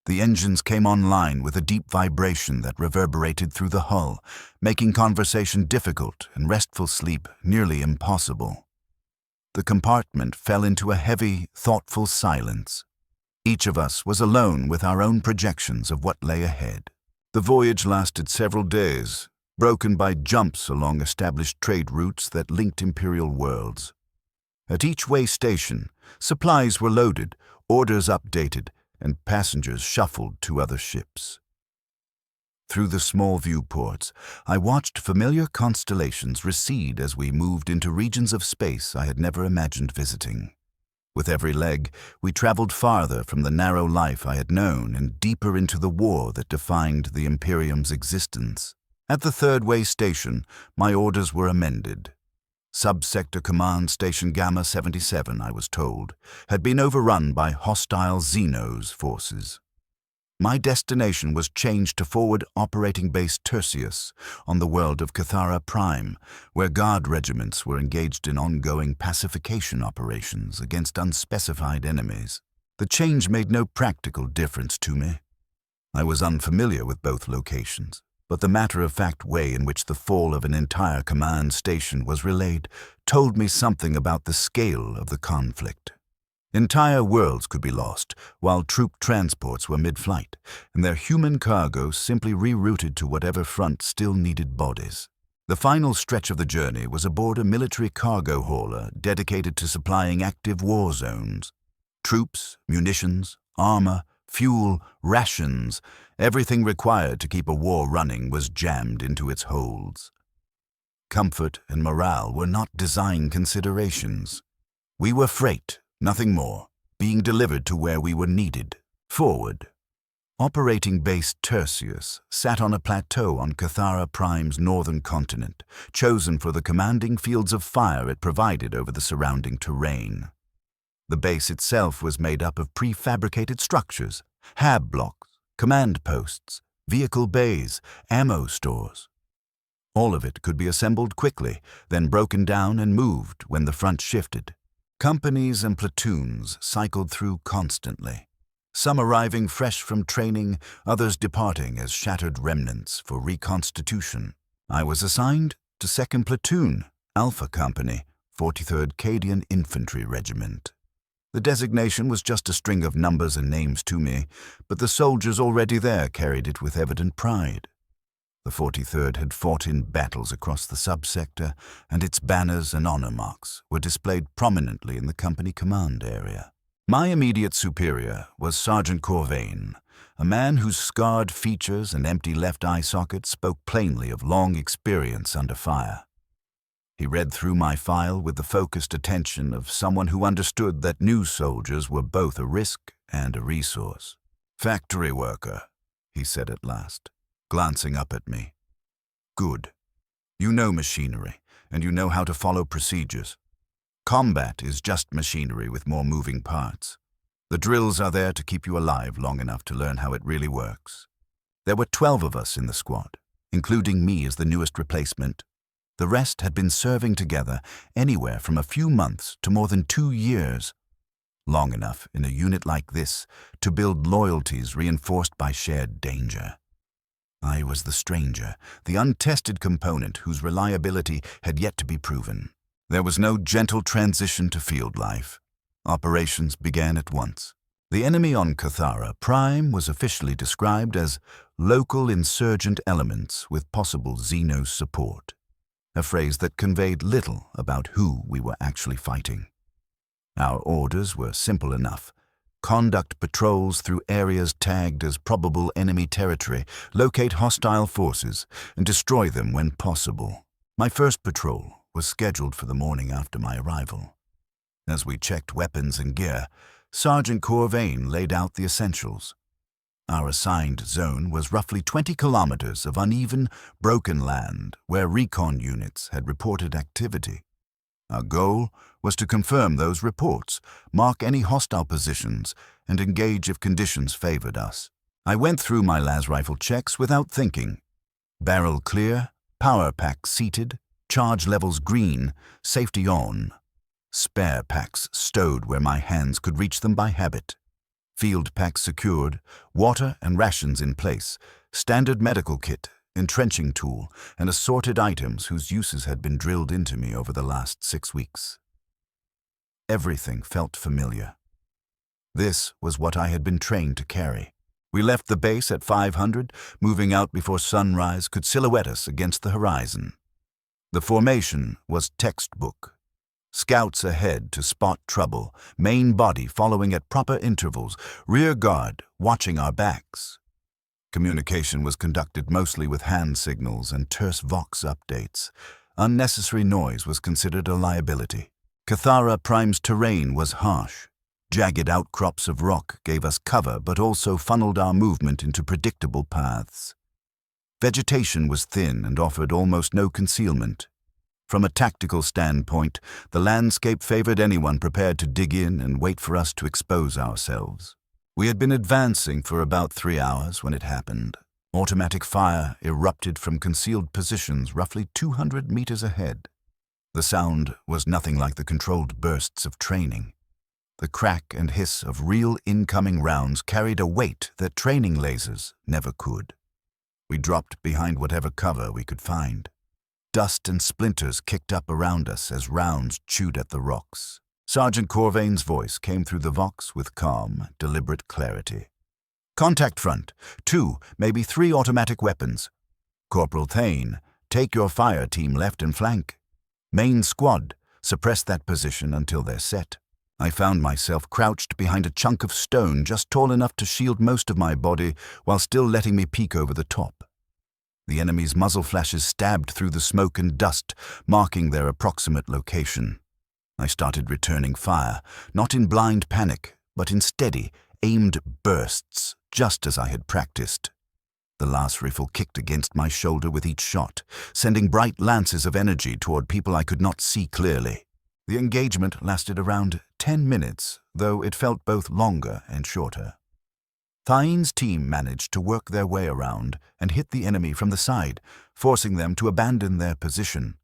Speaker 1: The engines came online with a deep vibration that reverberated through the hull, making conversation difficult and restful sleep nearly impossible. The compartment fell into a heavy, thoughtful silence. Each of us was alone with our own projections of what lay ahead. The voyage lasted several days, broken by jumps along established trade routes that linked Imperial worlds. At each way station, supplies were loaded, orders updated, and passengers shuffled to other ships. Through the small viewports, I watched familiar constellations recede as we moved into regions of space I had never imagined visiting. With every leg, we traveled farther from the narrow life I had known and deeper into the war that defined the Imperium's existence. At the third way station, my orders were amended. Subsector Command Station Gamma 77, I was told, had been overrun by hostile Xenos forces. My destination was changed to Forward Operating Base Tertius on the world of Cathara Prime, where guard regiments were engaged in ongoing pacification operations against unspecified enemies. The change made no practical difference to me. I was unfamiliar with both locations, but the matter-of-fact way in which the fall of an entire command station was relayed told me something about the scale of the conflict. Entire worlds could be lost, while troop transports were mid-flight, and their human cargo simply rerouted to whatever front still needed bodies. The final stretch of the journey was aboard a military cargo hauler dedicated to supplying active war zones. Troops, munitions, armor, fuel, rations, everything required to keep a war running was jammed into its holds. Comfort and morale were not design considerations. We were freight, nothing more, being delivered to where we were needed, forward. Operating Base Tertius sat on a plateau on Cathara Prime's northern continent, chosen for the commanding fields of fire it provided over the surrounding terrain. The base itself was made up of prefabricated structures, hab blocks, command posts, vehicle bays, ammo stores. All of it could be assembled quickly, then broken down and moved when the front shifted. Companies and platoons cycled through constantly, some arriving fresh from training, others departing as shattered remnants for reconstitution. I was assigned to 2nd Platoon, Alpha Company, 43rd Cadian Infantry Regiment. The designation was just a string of numbers and names to me, but the soldiers already there carried it with evident pride. The 43rd had fought in battles across the subsector, and its banners and honor marks were displayed prominently in the company command area. My immediate superior was Sergeant Corvain, a man whose scarred features and empty left eye socket spoke plainly of long experience under fire. He read through my file with the focused attention of someone who understood that new soldiers were both a risk and a resource. "Factory worker," he said at last, glancing up at me. "Good. You know machinery, and you know how to follow procedures. Combat is just machinery with more moving parts. The drills are there to keep you alive long enough to learn how it really works." There were 12 of us in the squad, including me as the newest replacement. The rest had been serving together anywhere from a few months to more than 2 years. Long enough in a unit like this to build loyalties reinforced by shared danger. I was the stranger, the untested component whose reliability had yet to be proven. There was no gentle transition to field life. Operations began at once. The enemy on Cathara Prime was officially described as local insurgent elements with possible Xenos support, a phrase that conveyed little about who we were actually fighting. Our orders were simple enough. Conduct patrols through areas tagged as probable enemy territory, locate hostile forces, and destroy them when possible. My first patrol was scheduled for the morning after my arrival. As we checked weapons and gear, Sergeant Corvain laid out the essentials. Our assigned zone was roughly 20 kilometers of uneven, broken land where recon units had reported activity. Our goal was to confirm those reports, mark any hostile positions, and engage if conditions favored us. I went through my las rifle checks without thinking. Barrel clear, power pack seated, charge levels green, safety on. Spare packs stowed where my hands could reach them by habit. Field packs secured, water and rations in place, standard medical kit, entrenching tool, and assorted items whose uses had been drilled into me over the last 6 weeks. Everything felt familiar. This was what I had been trained to carry. We left the base at 500, moving out before sunrise could silhouette us against the horizon. The formation was textbook. Scouts ahead to spot trouble, main body following at proper intervals, rear guard watching our backs. Communication was conducted mostly with hand signals and terse vox updates. Unnecessary noise was considered a liability. Cathara Prime's terrain was harsh. Jagged outcrops of rock gave us cover but also funneled our movement into predictable paths. Vegetation was thin and offered almost no concealment. From a tactical standpoint, the landscape favored anyone prepared to dig in and wait for us to expose ourselves. We had been advancing for about 3 hours when it happened. Automatic fire erupted from concealed positions roughly 200 meters ahead. The sound was nothing like the controlled bursts of training. The crack and hiss of real incoming rounds carried a weight that training lasers never could. We dropped behind whatever cover we could find. Dust and splinters kicked up around us as rounds chewed at the rocks. Sergeant Corvain's voice came through the vox with calm, deliberate clarity. Contact front, 2, maybe 3 automatic weapons. Corporal Thane, take your fire team left and flank. Main squad, suppress that position until they're set. I found myself crouched behind a chunk of stone just tall enough to shield most of my body while still letting me peek over the top. The enemy's muzzle flashes stabbed through the smoke and dust, marking their approximate location. I started returning fire, not in blind panic, but in steady, aimed bursts, just as I had practiced. The las rifle kicked against my shoulder with each shot, sending bright lances of energy toward people I could not see clearly. The engagement lasted around 10 minutes, though it felt both longer and shorter. Thane's team managed to work their way around and hit the enemy from the side, forcing them to abandon their position.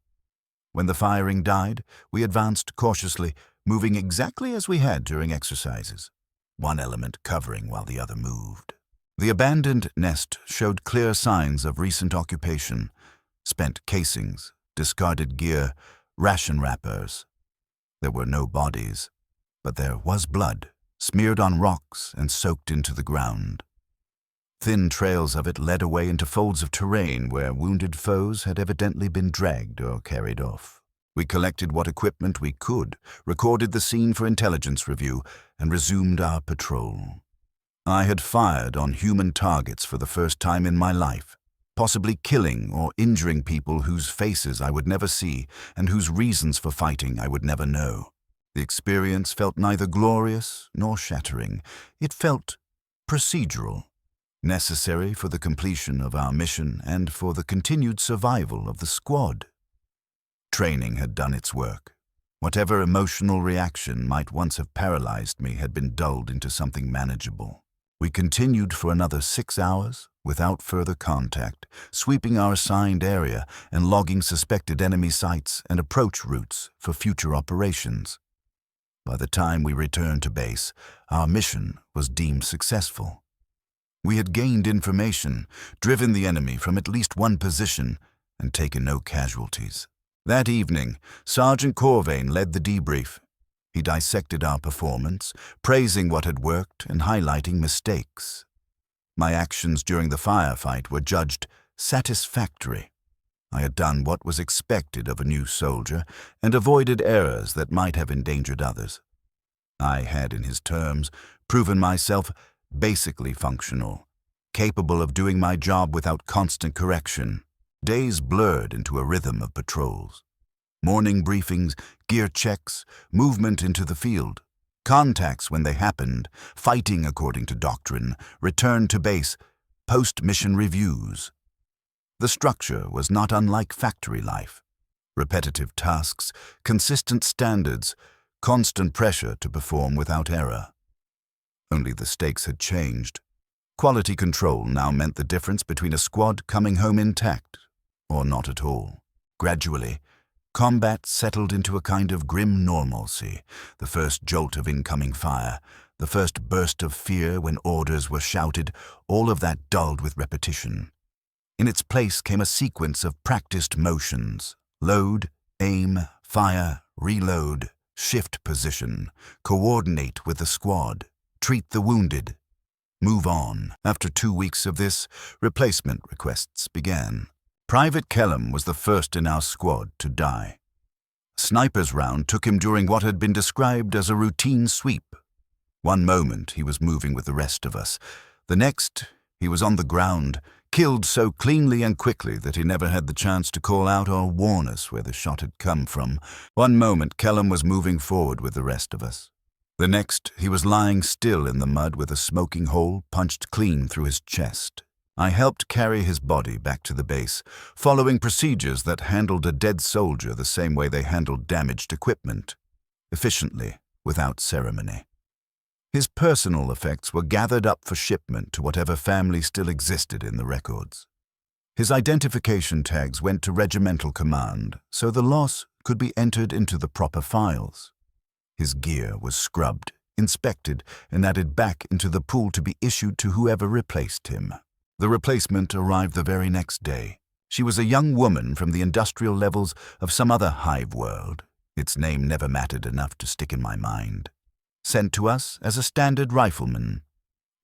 Speaker 1: When the firing died, we advanced cautiously, moving exactly as we had during exercises, one element covering while the other moved. The abandoned nest showed clear signs of recent occupation: spent casings, discarded gear, ration wrappers. There were no bodies, but there was blood, smeared on rocks and soaked into the ground. Thin trails of it led away into folds of terrain where wounded foes had evidently been dragged or carried off. We collected what equipment we could, recorded the scene for intelligence review, and resumed our patrol. I had fired on human targets for the first time in my life, possibly killing or injuring people whose faces I would never see and whose reasons for fighting I would never know. The experience felt neither glorious nor shattering. It felt procedural, necessary for the completion of our mission and for the continued survival of the squad. Training had done its work. Whatever emotional reaction might once have paralyzed me had been dulled into something manageable. We continued for another 6 hours without further contact, sweeping our assigned area and logging suspected enemy sites and approach routes for future operations. By the time we returned to base, our mission was deemed successful. We had gained information, driven the enemy from at least one position, and taken no casualties. That evening, Sergeant Corvain led the debrief. He dissected our performance, praising what had worked and highlighting mistakes. My actions during the firefight were judged satisfactory. I had done what was expected of a new soldier and avoided errors that might have endangered others. I had, in his terms, proven myself basically functional, capable of doing my job without constant correction. Days blurred into a rhythm of patrols. Morning briefings, gear checks, movement into the field. Contacts when they happened, fighting according to doctrine, return to base, post-mission reviews. The structure was not unlike factory life. Repetitive tasks, consistent standards, constant pressure to perform without error. Only the stakes had changed. Quality control now meant the difference between a squad coming home intact or not at all. Gradually, combat settled into a kind of grim normalcy, the first jolt of incoming fire, the first burst of fear when orders were shouted, all of that dulled with repetition. In its place came a sequence of practiced motions: load, aim, fire, reload, shift position, coordinate with the squad, treat the wounded, move on. After 2 weeks of this, replacement requests began. Private Kellum was the first in our squad to die. Sniper's round took him during what had been described as a routine sweep. One moment he was moving with the rest of us. The next, he was on the ground, killed so cleanly and quickly that he never had the chance to call out or warn us where the shot had come from. One moment Kellum was moving forward with the rest of us. The next, he was lying still in the mud with a smoking hole punched clean through his chest. I helped carry his body back to the base, following procedures that handled a dead soldier the same way they handled damaged equipment, efficiently, without ceremony. His personal effects were gathered up for shipment to whatever family still existed in the records. His identification tags went to regimental command, so the loss could be entered into the proper files. His gear was scrubbed, inspected, and added back into the pool to be issued to whoever replaced him. The replacement arrived the very next day. She was a young woman from the industrial levels of some other hive world. Its name never mattered enough to stick in my mind. Sent to us as a standard rifleman.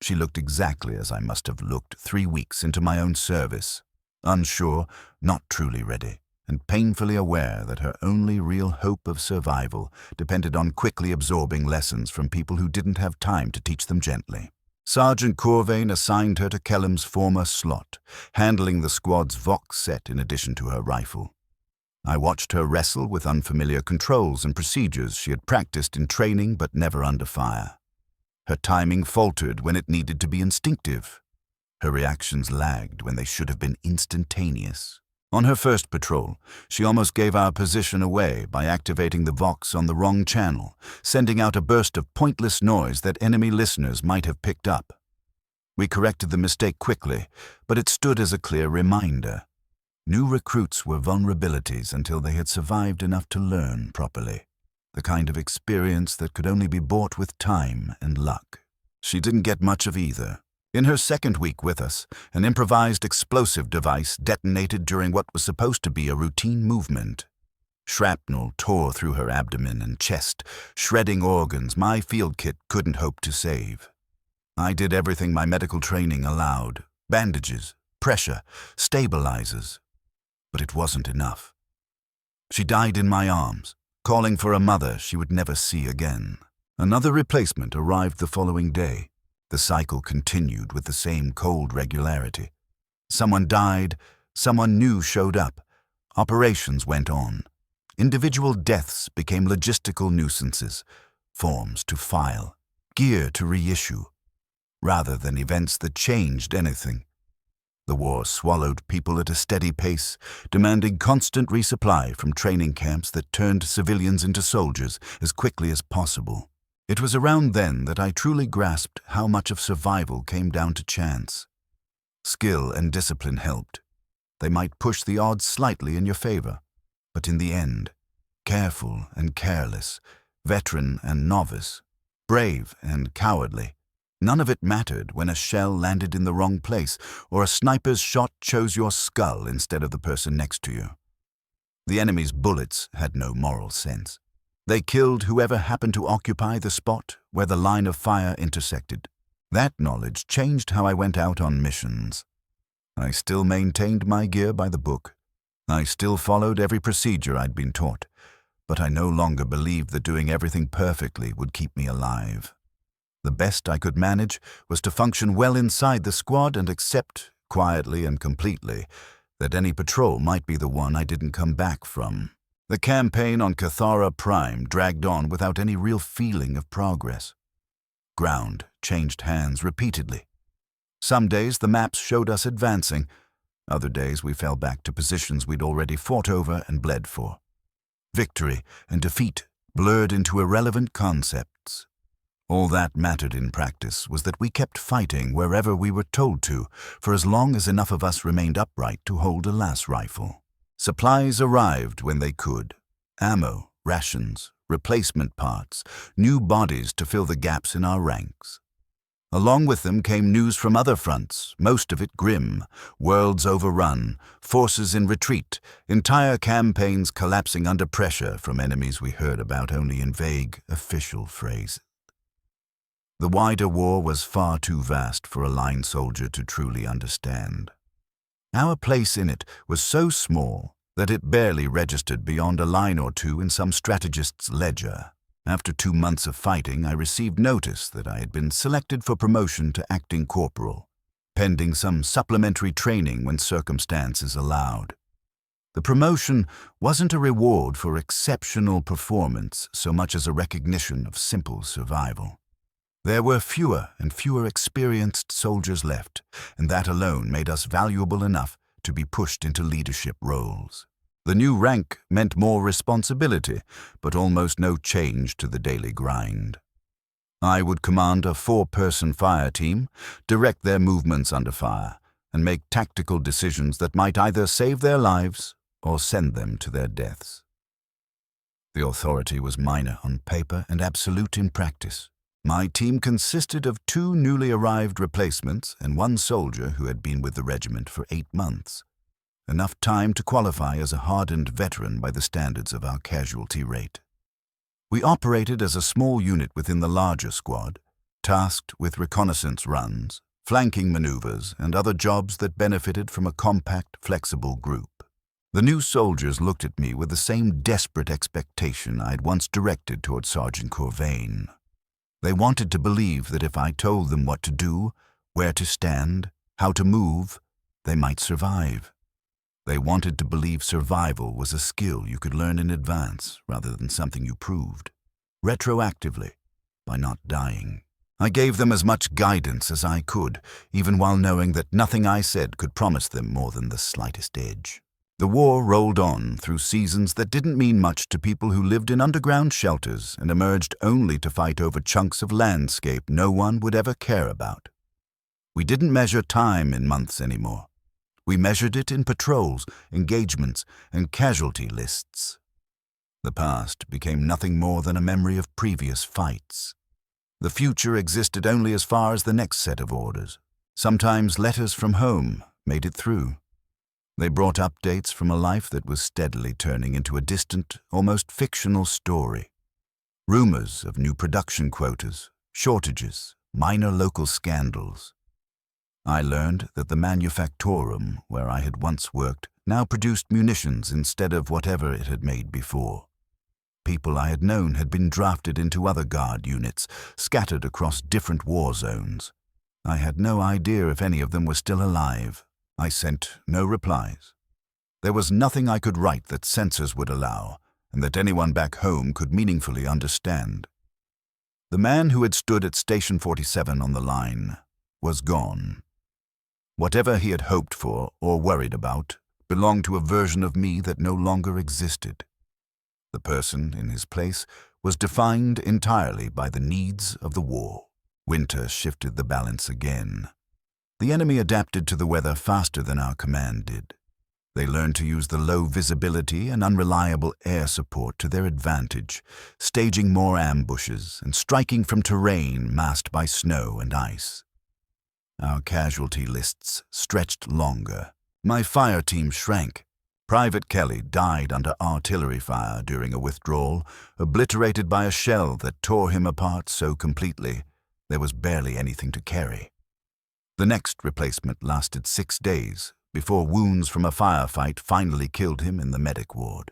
Speaker 1: She looked exactly as I must have looked 3 weeks into my own service, unsure, not truly ready, and painfully aware that her only real hope of survival depended on quickly absorbing lessons from people who didn't have time to teach them gently. Sergeant Corvain assigned her to Kellum's former slot, handling the squad's Vox set in addition to her rifle. I watched her wrestle with unfamiliar controls and procedures she had practiced in training but never under fire. Her timing faltered when it needed to be instinctive. Her reactions lagged when they should have been instantaneous. On her first patrol, she almost gave our position away by activating the Vox on the wrong channel, sending out a burst of pointless noise that enemy listeners might have picked up. We corrected the mistake quickly, but it stood as a clear reminder. New recruits were vulnerabilities until they had survived enough to learn properly, the kind of experience that could only be bought with time and luck. She didn't get much of either. In her second week with us, an improvised explosive device detonated during what was supposed to be a routine movement. Shrapnel tore through her abdomen and chest, shredding organs my field kit couldn't hope to save. I did everything my medical training allowed: bandages, pressure, stabilizers. But it wasn't enough. She died in my arms, calling for a mother she would never see again. Another replacement arrived the following day. The cycle continued with the same cold regularity. Someone died, someone new showed up. Operations went on. Individual deaths became logistical nuisances, forms to file, gear to reissue, rather than events that changed anything. The war swallowed people at a steady pace, demanding constant resupply from training camps that turned civilians into soldiers as quickly as possible. It was around then that I truly grasped how much of survival came down to chance. Skill and discipline helped. They might push the odds slightly in your favor, but in the end, careful and careless, veteran and novice, brave and cowardly, none of it mattered when a shell landed in the wrong place or a sniper's shot chose your skull instead of the person next to you. The enemy's bullets had no moral sense. They killed whoever happened to occupy the spot where the line of fire intersected. That knowledge changed how I went out on missions. I still maintained my gear by the book. I still followed every procedure I'd been taught, but I no longer believed that doing everything perfectly would keep me alive. The best I could manage was to function well inside the squad and accept, quietly and completely, that any patrol might be the one I didn't come back from. The campaign on Cathara Prime dragged on without any real feeling of progress. Ground changed hands repeatedly. Some days the maps showed us advancing. Other days we fell back to positions we'd already fought over and bled for. Victory and defeat blurred into irrelevant concepts. All that mattered in practice was that we kept fighting wherever we were told to, for as long as enough of us remained upright to hold a las rifle. Supplies arrived when they could. Ammo, rations, replacement parts, new bodies to fill the gaps in our ranks. Along with them came news from other fronts, most of it grim, worlds overrun, forces in retreat, entire campaigns collapsing under pressure from enemies we heard about only in vague, official phrases. The wider war was far too vast for a line soldier to truly understand. Our place in it was so small that it barely registered beyond a line or two in some strategist's ledger. After 2 months of fighting, I received notice that I had been selected for promotion to acting corporal, pending some supplementary training when circumstances allowed. The promotion wasn't a reward for exceptional performance so much as a recognition of simple survival. There were fewer and fewer experienced soldiers left, and that alone made us valuable enough to be pushed into leadership roles. The new rank meant more responsibility, but almost no change to the daily grind. I would command a 4-person fire team, direct their movements under fire, and make tactical decisions that might either save their lives or send them to their deaths. The authority was minor on paper and absolute in practice. My team consisted of 2 newly arrived replacements and 1 soldier who had been with the regiment for 8 months. Enough time to qualify as a hardened veteran by the standards of our casualty rate. We operated as a small unit within the larger squad, tasked with reconnaissance runs, flanking maneuvers, and other jobs that benefited from a compact, flexible group. The new soldiers looked at me with the same desperate expectation I'd once directed toward Sergeant Corvain. They wanted to believe that if I told them what to do, where to stand, how to move, they might survive. They wanted to believe survival was a skill you could learn in advance rather than something you proved, retroactively, by not dying. I gave them as much guidance as I could, even while knowing that nothing I said could promise them more than the slightest edge. The war rolled on through seasons that didn't mean much to people who lived in underground shelters and emerged only to fight over chunks of landscape no one would ever care about. We didn't measure time in months anymore. We measured it in patrols, engagements, and casualty lists. The past became nothing more than a memory of previous fights. The future existed only as far as the next set of orders. Sometimes letters from home made it through. They brought updates from a life that was steadily turning into a distant, almost fictional story. Rumors of new production quotas, shortages, minor local scandals. I learned that the manufactorum, where I had once worked, now produced munitions instead of whatever it had made before. People I had known had been drafted into other guard units, scattered across different war zones. I had no idea if any of them were still alive. I sent no replies. There was nothing I could write that censors would allow, and that anyone back home could meaningfully understand. The man who had stood at Station 47 on the line was gone. Whatever he had hoped for or worried about belonged to a version of me that no longer existed. The person in his place was defined entirely by the needs of the war. Winter shifted the balance again. The enemy adapted to the weather faster than our command did. They learned to use the low visibility and unreliable air support to their advantage, staging more ambushes and striking from terrain masked by snow and ice. Our casualty lists stretched longer. My fire team shrank. Private Kelly died under artillery fire during a withdrawal, obliterated by a shell that tore him apart so completely there was barely anything to carry. The next replacement lasted 6 days before wounds from a firefight finally killed him in the medic ward.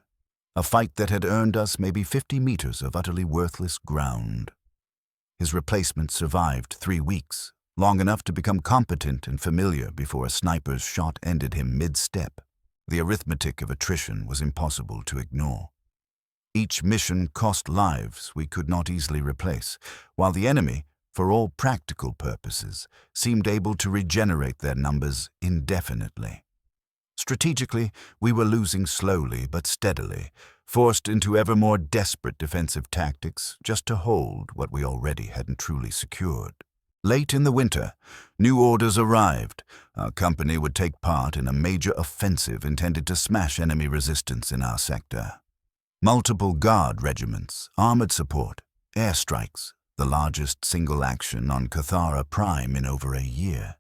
Speaker 1: A fight that had earned us maybe 50 meters of utterly worthless ground. His replacement survived 3 weeks, long enough to become competent and familiar before a sniper's shot ended him mid-step. The arithmetic of attrition was impossible to ignore. Each mission cost lives we could not easily replace, while the enemy, for all practical purposes, seemed able to regenerate their numbers indefinitely. Strategically, we were losing slowly but steadily, forced into ever more desperate defensive tactics just to hold what we already hadn't truly secured. Late in the winter, new orders arrived. Our company would take part in a major offensive intended to smash enemy resistance in our sector. Multiple guard regiments, armored support, airstrikes, the largest single action on Cathara Prime in over a year.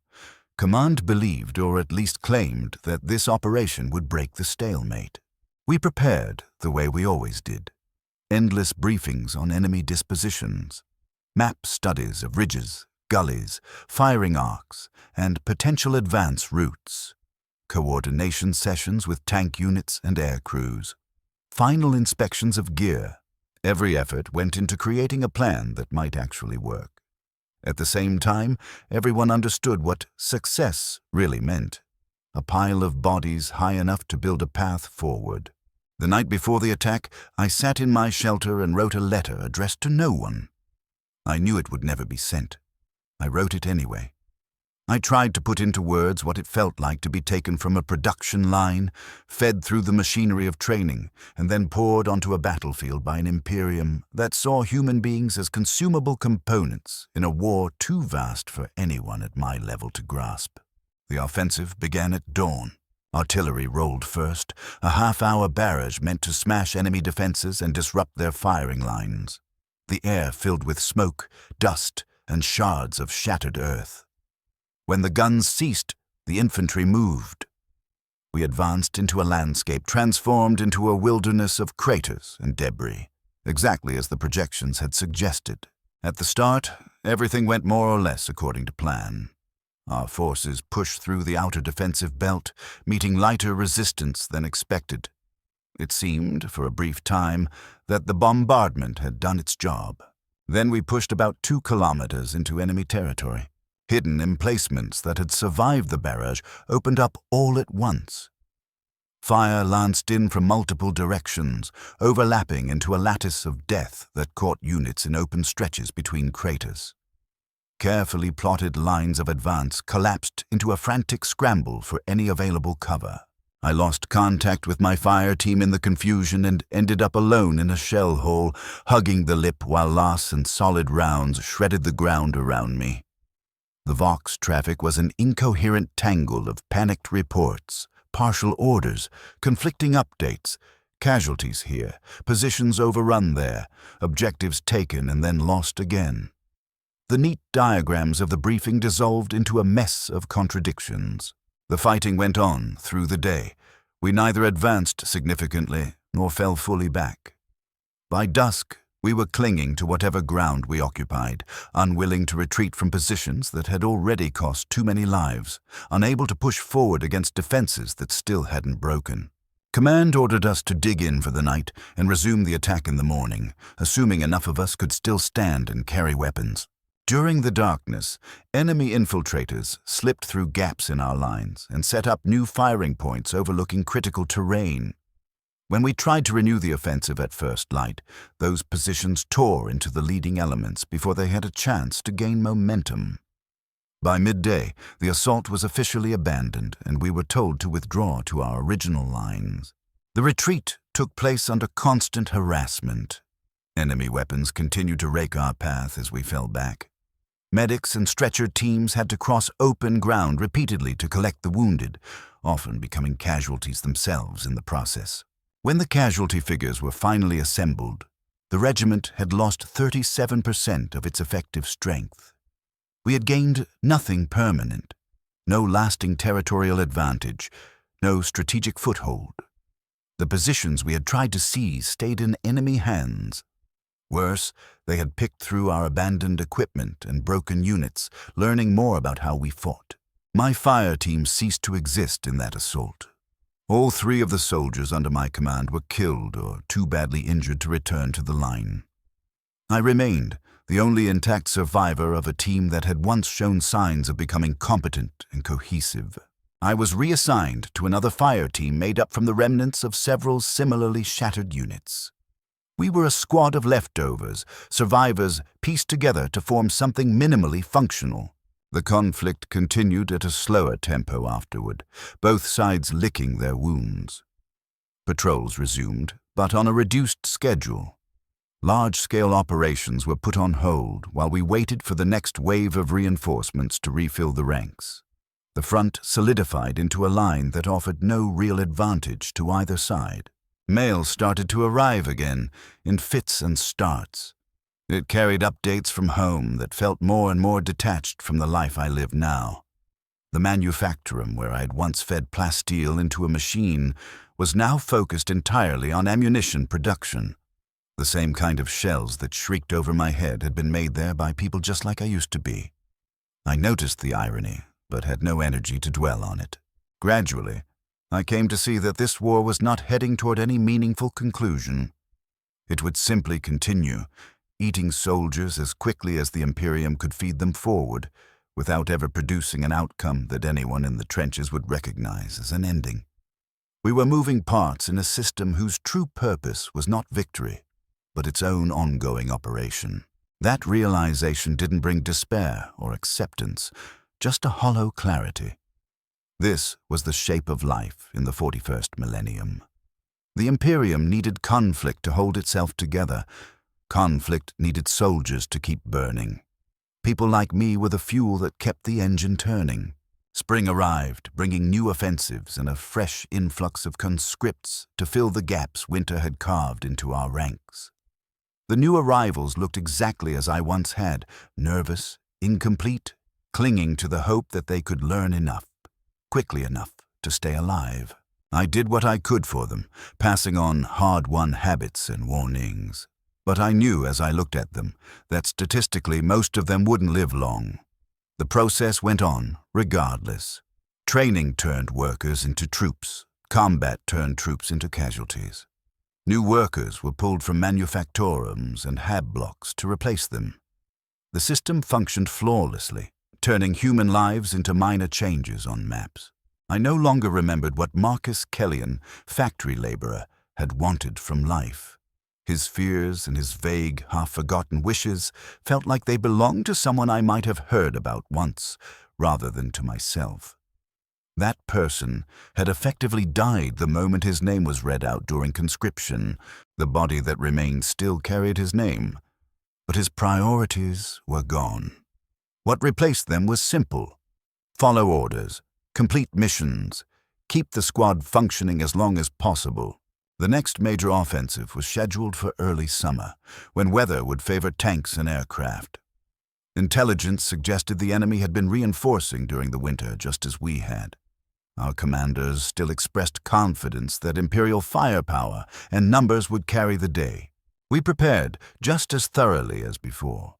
Speaker 1: Command believed, or at least claimed, that this operation would break the stalemate. We prepared the way we always did. Endless briefings on enemy dispositions, map studies of ridges, gullies, firing arcs, and potential advance routes, coordination sessions with tank units and air crews, final inspections of gear. Every effort went into creating a plan that might actually work. At the same time, everyone understood what success really meant: a pile of bodies high enough to build a path forward. The night before the attack, I sat in my shelter and wrote a letter addressed to no one. I knew it would never be sent. I wrote it anyway. I tried to put into words what it felt like to be taken from a production line, fed through the machinery of training, and then poured onto a battlefield by an Imperium that saw human beings as consumable components in a war too vast for anyone at my level to grasp. The offensive began at dawn. Artillery rolled first, a half-hour barrage meant to smash enemy defenses and disrupt their firing lines. The air filled with smoke, dust, and shards of shattered earth. When the guns ceased, the infantry moved. We advanced into a landscape transformed into a wilderness of craters and debris, exactly as the projections had suggested. At the start, everything went more or less according to plan. Our forces pushed through the outer defensive belt, meeting lighter resistance than expected. It seemed, for a brief time, that the bombardment had done its job. Then we pushed about 2 kilometers into enemy territory. Hidden emplacements that had survived the barrage opened up all at once. Fire lanced in from multiple directions, overlapping into a lattice of death that caught units in open stretches between craters. Carefully plotted lines of advance collapsed into a frantic scramble for any available cover. I lost contact with my fire team in the confusion and ended up alone in a shell hole, hugging the lip while loss and solid rounds shredded the ground around me. The Vox traffic was an incoherent tangle of panicked reports, partial orders, conflicting updates, casualties here, positions overrun there, objectives taken and then lost again. The neat diagrams of the briefing dissolved into a mess of contradictions. The fighting went on through the day. We neither advanced significantly nor fell fully back. By dusk, we were clinging to whatever ground we occupied, unwilling to retreat from positions that had already cost too many lives, unable to push forward against defenses that still hadn't broken. Command ordered us to dig in for the night and resume the attack in the morning, assuming enough of us could still stand and carry weapons. During the darkness, enemy infiltrators slipped through gaps in our lines and set up new firing points overlooking critical terrain. When we tried to renew the offensive at first light, those positions tore into the leading elements before they had a chance to gain momentum. By midday, the assault was officially abandoned, and we were told to withdraw to our original lines. The retreat took place under constant harassment. Enemy weapons continued to rake our path as we fell back. Medics and stretcher teams had to cross open ground repeatedly to collect the wounded, often becoming casualties themselves in the process. When the casualty figures were finally assembled, the regiment had lost 37% of its effective strength. We had gained nothing permanent, no lasting territorial advantage, no strategic foothold. The positions we had tried to seize stayed in enemy hands. Worse, they had picked through our abandoned equipment and broken units, learning more about how we fought. My fire team ceased to exist in that assault. All 3 of the soldiers under my command were killed or too badly injured to return to the line. I remained the only intact survivor of a team that had once shown signs of becoming competent and cohesive. I was reassigned to another fire team made up from the remnants of several similarly shattered units. We were a squad of leftovers, survivors pieced together to form something minimally functional. The conflict continued at a slower tempo afterward, both sides licking their wounds. Patrols resumed, but on a reduced schedule. Large-scale operations were put on hold while we waited for the next wave of reinforcements to refill the ranks. The front solidified into a line that offered no real advantage to either side. Mail started to arrive again, in fits and starts. It carried updates from home that felt more and more detached from the life I lived now. The manufactorum where I had once fed plasteel into a machine was now focused entirely on ammunition production. The same kind of shells that shrieked over my head had been made there by people just like I used to be. I noticed the irony, but had no energy to dwell on it. Gradually, I came to see that this war was not heading toward any meaningful conclusion. It would simply continue, eating soldiers as quickly as the Imperium could feed them forward, without ever producing an outcome that anyone in the trenches would recognize as an ending. We were moving parts in a system whose true purpose was not victory, but its own ongoing operation. That realization didn't bring despair or acceptance, just a hollow clarity. This was the shape of life in the 41st millennium. The Imperium needed conflict to hold itself together. Conflict needed soldiers to keep burning. People like me were the fuel that kept the engine turning. Spring arrived, bringing new offensives and a fresh influx of conscripts to fill the gaps winter had carved into our ranks. The new arrivals looked exactly as I once had, nervous, incomplete, clinging to the hope that they could learn enough, quickly enough, to stay alive. I did what I could for them, passing on hard-won habits and warnings. But I knew as I looked at them that statistically most of them wouldn't live long. The process went on, regardless. Training turned workers into troops. Combat turned troops into casualties. New workers were pulled from manufactorums and hab blocks to replace them. The system functioned flawlessly, turning human lives into minor changes on maps. I no longer remembered what Marcus Kellion, factory laborer, had wanted from life. His fears and his vague, half-forgotten wishes felt like they belonged to someone I might have heard about once, rather than to myself. That person had effectively died the moment his name was read out during conscription. The body that remained still carried his name, but his priorities were gone. What replaced them was simple. Follow orders, complete missions, keep the squad functioning as long as possible. The next major offensive was scheduled for early summer, when weather would favor tanks and aircraft. Intelligence suggested the enemy had been reinforcing during the winter just as we had. Our commanders still expressed confidence that Imperial firepower and numbers would carry the day. We prepared just as thoroughly as before.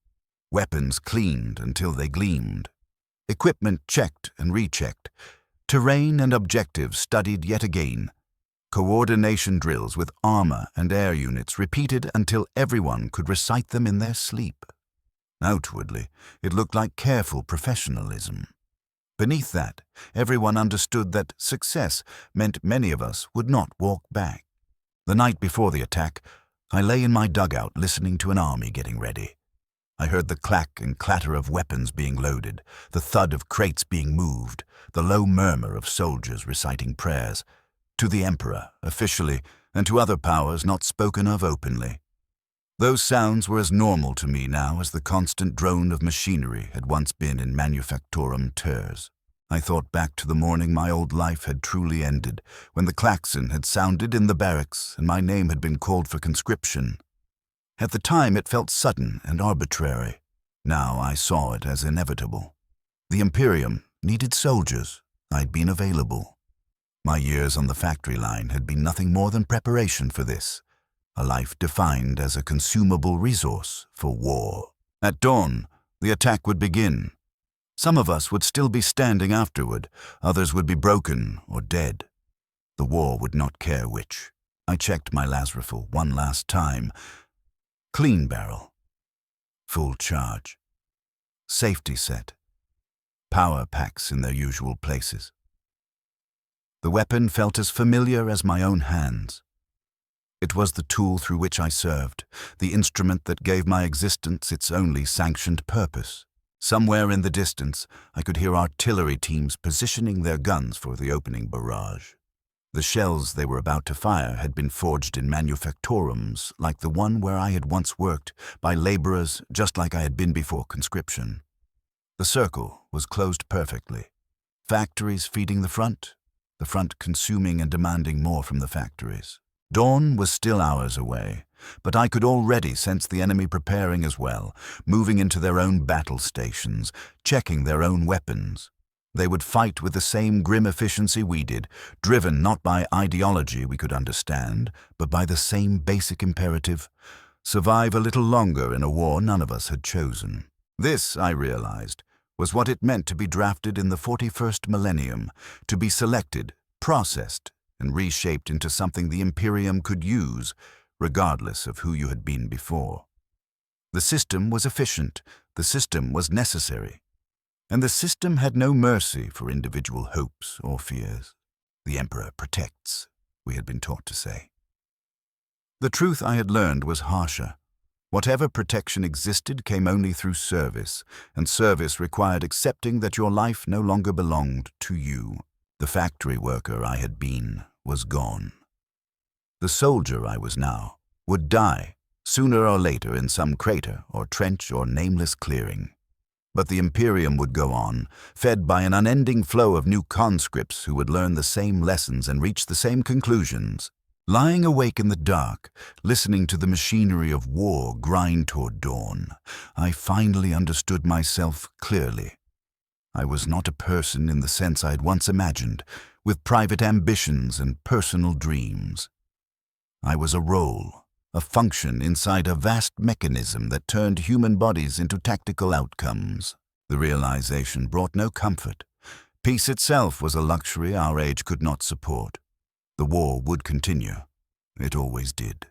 Speaker 1: Weapons cleaned until they gleamed. Equipment checked and rechecked. Terrain and objectives studied yet again. Coordination drills with armor and air units repeated until everyone could recite them in their sleep. Outwardly, it looked like careful professionalism. Beneath that, everyone understood that success meant many of us would not walk back. The night before the attack, I lay in my dugout listening to an army getting ready. I heard the clack and clatter of weapons being loaded, the thud of crates being moved, the low murmur of soldiers reciting prayers, to the Emperor, officially, and to other powers not spoken of openly. Those sounds were as normal to me now as the constant drone of machinery had once been in manufactorum terres. I thought back to the morning my old life had truly ended, when the klaxon had sounded in the barracks and my name had been called for conscription. At the time it felt sudden and arbitrary. Now I saw it as inevitable. The Imperium needed soldiers. I'd been available. My years on the factory line had been nothing more than preparation for this, a life defined as a consumable resource for war. At dawn, the attack would begin. Some of us would still be standing afterward, others would be broken or dead. The war would not care which. I checked my las rifle one last time. Clean barrel. Full charge. Safety set. Power packs in their usual places. The weapon felt as familiar as my own hands. It was the tool through which I served, the instrument that gave my existence its only sanctioned purpose. Somewhere in the distance, I could hear artillery teams positioning their guns for the opening barrage. The shells they were about to fire had been forged in manufactorums like the one where I had once worked, by laborers just like I had been before conscription. The circle was closed perfectly. Factories feeding the front consuming and demanding more from the factories. Dawn was still hours away, but I could already sense the enemy preparing as well, moving into their own battle stations, checking their own weapons. They would fight with the same grim efficiency we did, driven not by ideology we could understand, but by the same basic imperative: survive a little longer in a war none of us had chosen. This, I realized, was what it meant to be drafted in the 41st millennium, to be selected, processed, and reshaped into something the Imperium could use, regardless of who you had been before. The system was efficient, the system was necessary, and the system had no mercy for individual hopes or fears. The Emperor protects, we had been taught to say. The truth I had learned was harsher. Whatever protection existed came only through service, and service required accepting that your life no longer belonged to you. The factory worker I had been was gone. The soldier I was now would die, sooner or later, in some crater or trench or nameless clearing. But the Imperium would go on, fed by an unending flow of new conscripts who would learn the same lessons and reach the same conclusions. Lying awake in the dark, listening to the machinery of war grind toward dawn, I finally understood myself clearly. I was not a person in the sense I had once imagined, with private ambitions and personal dreams. I was a role, a function inside a vast mechanism that turned human bodies into tactical outcomes. The realization brought no comfort. Peace itself was a luxury our age could not support. The war would continue. It always did.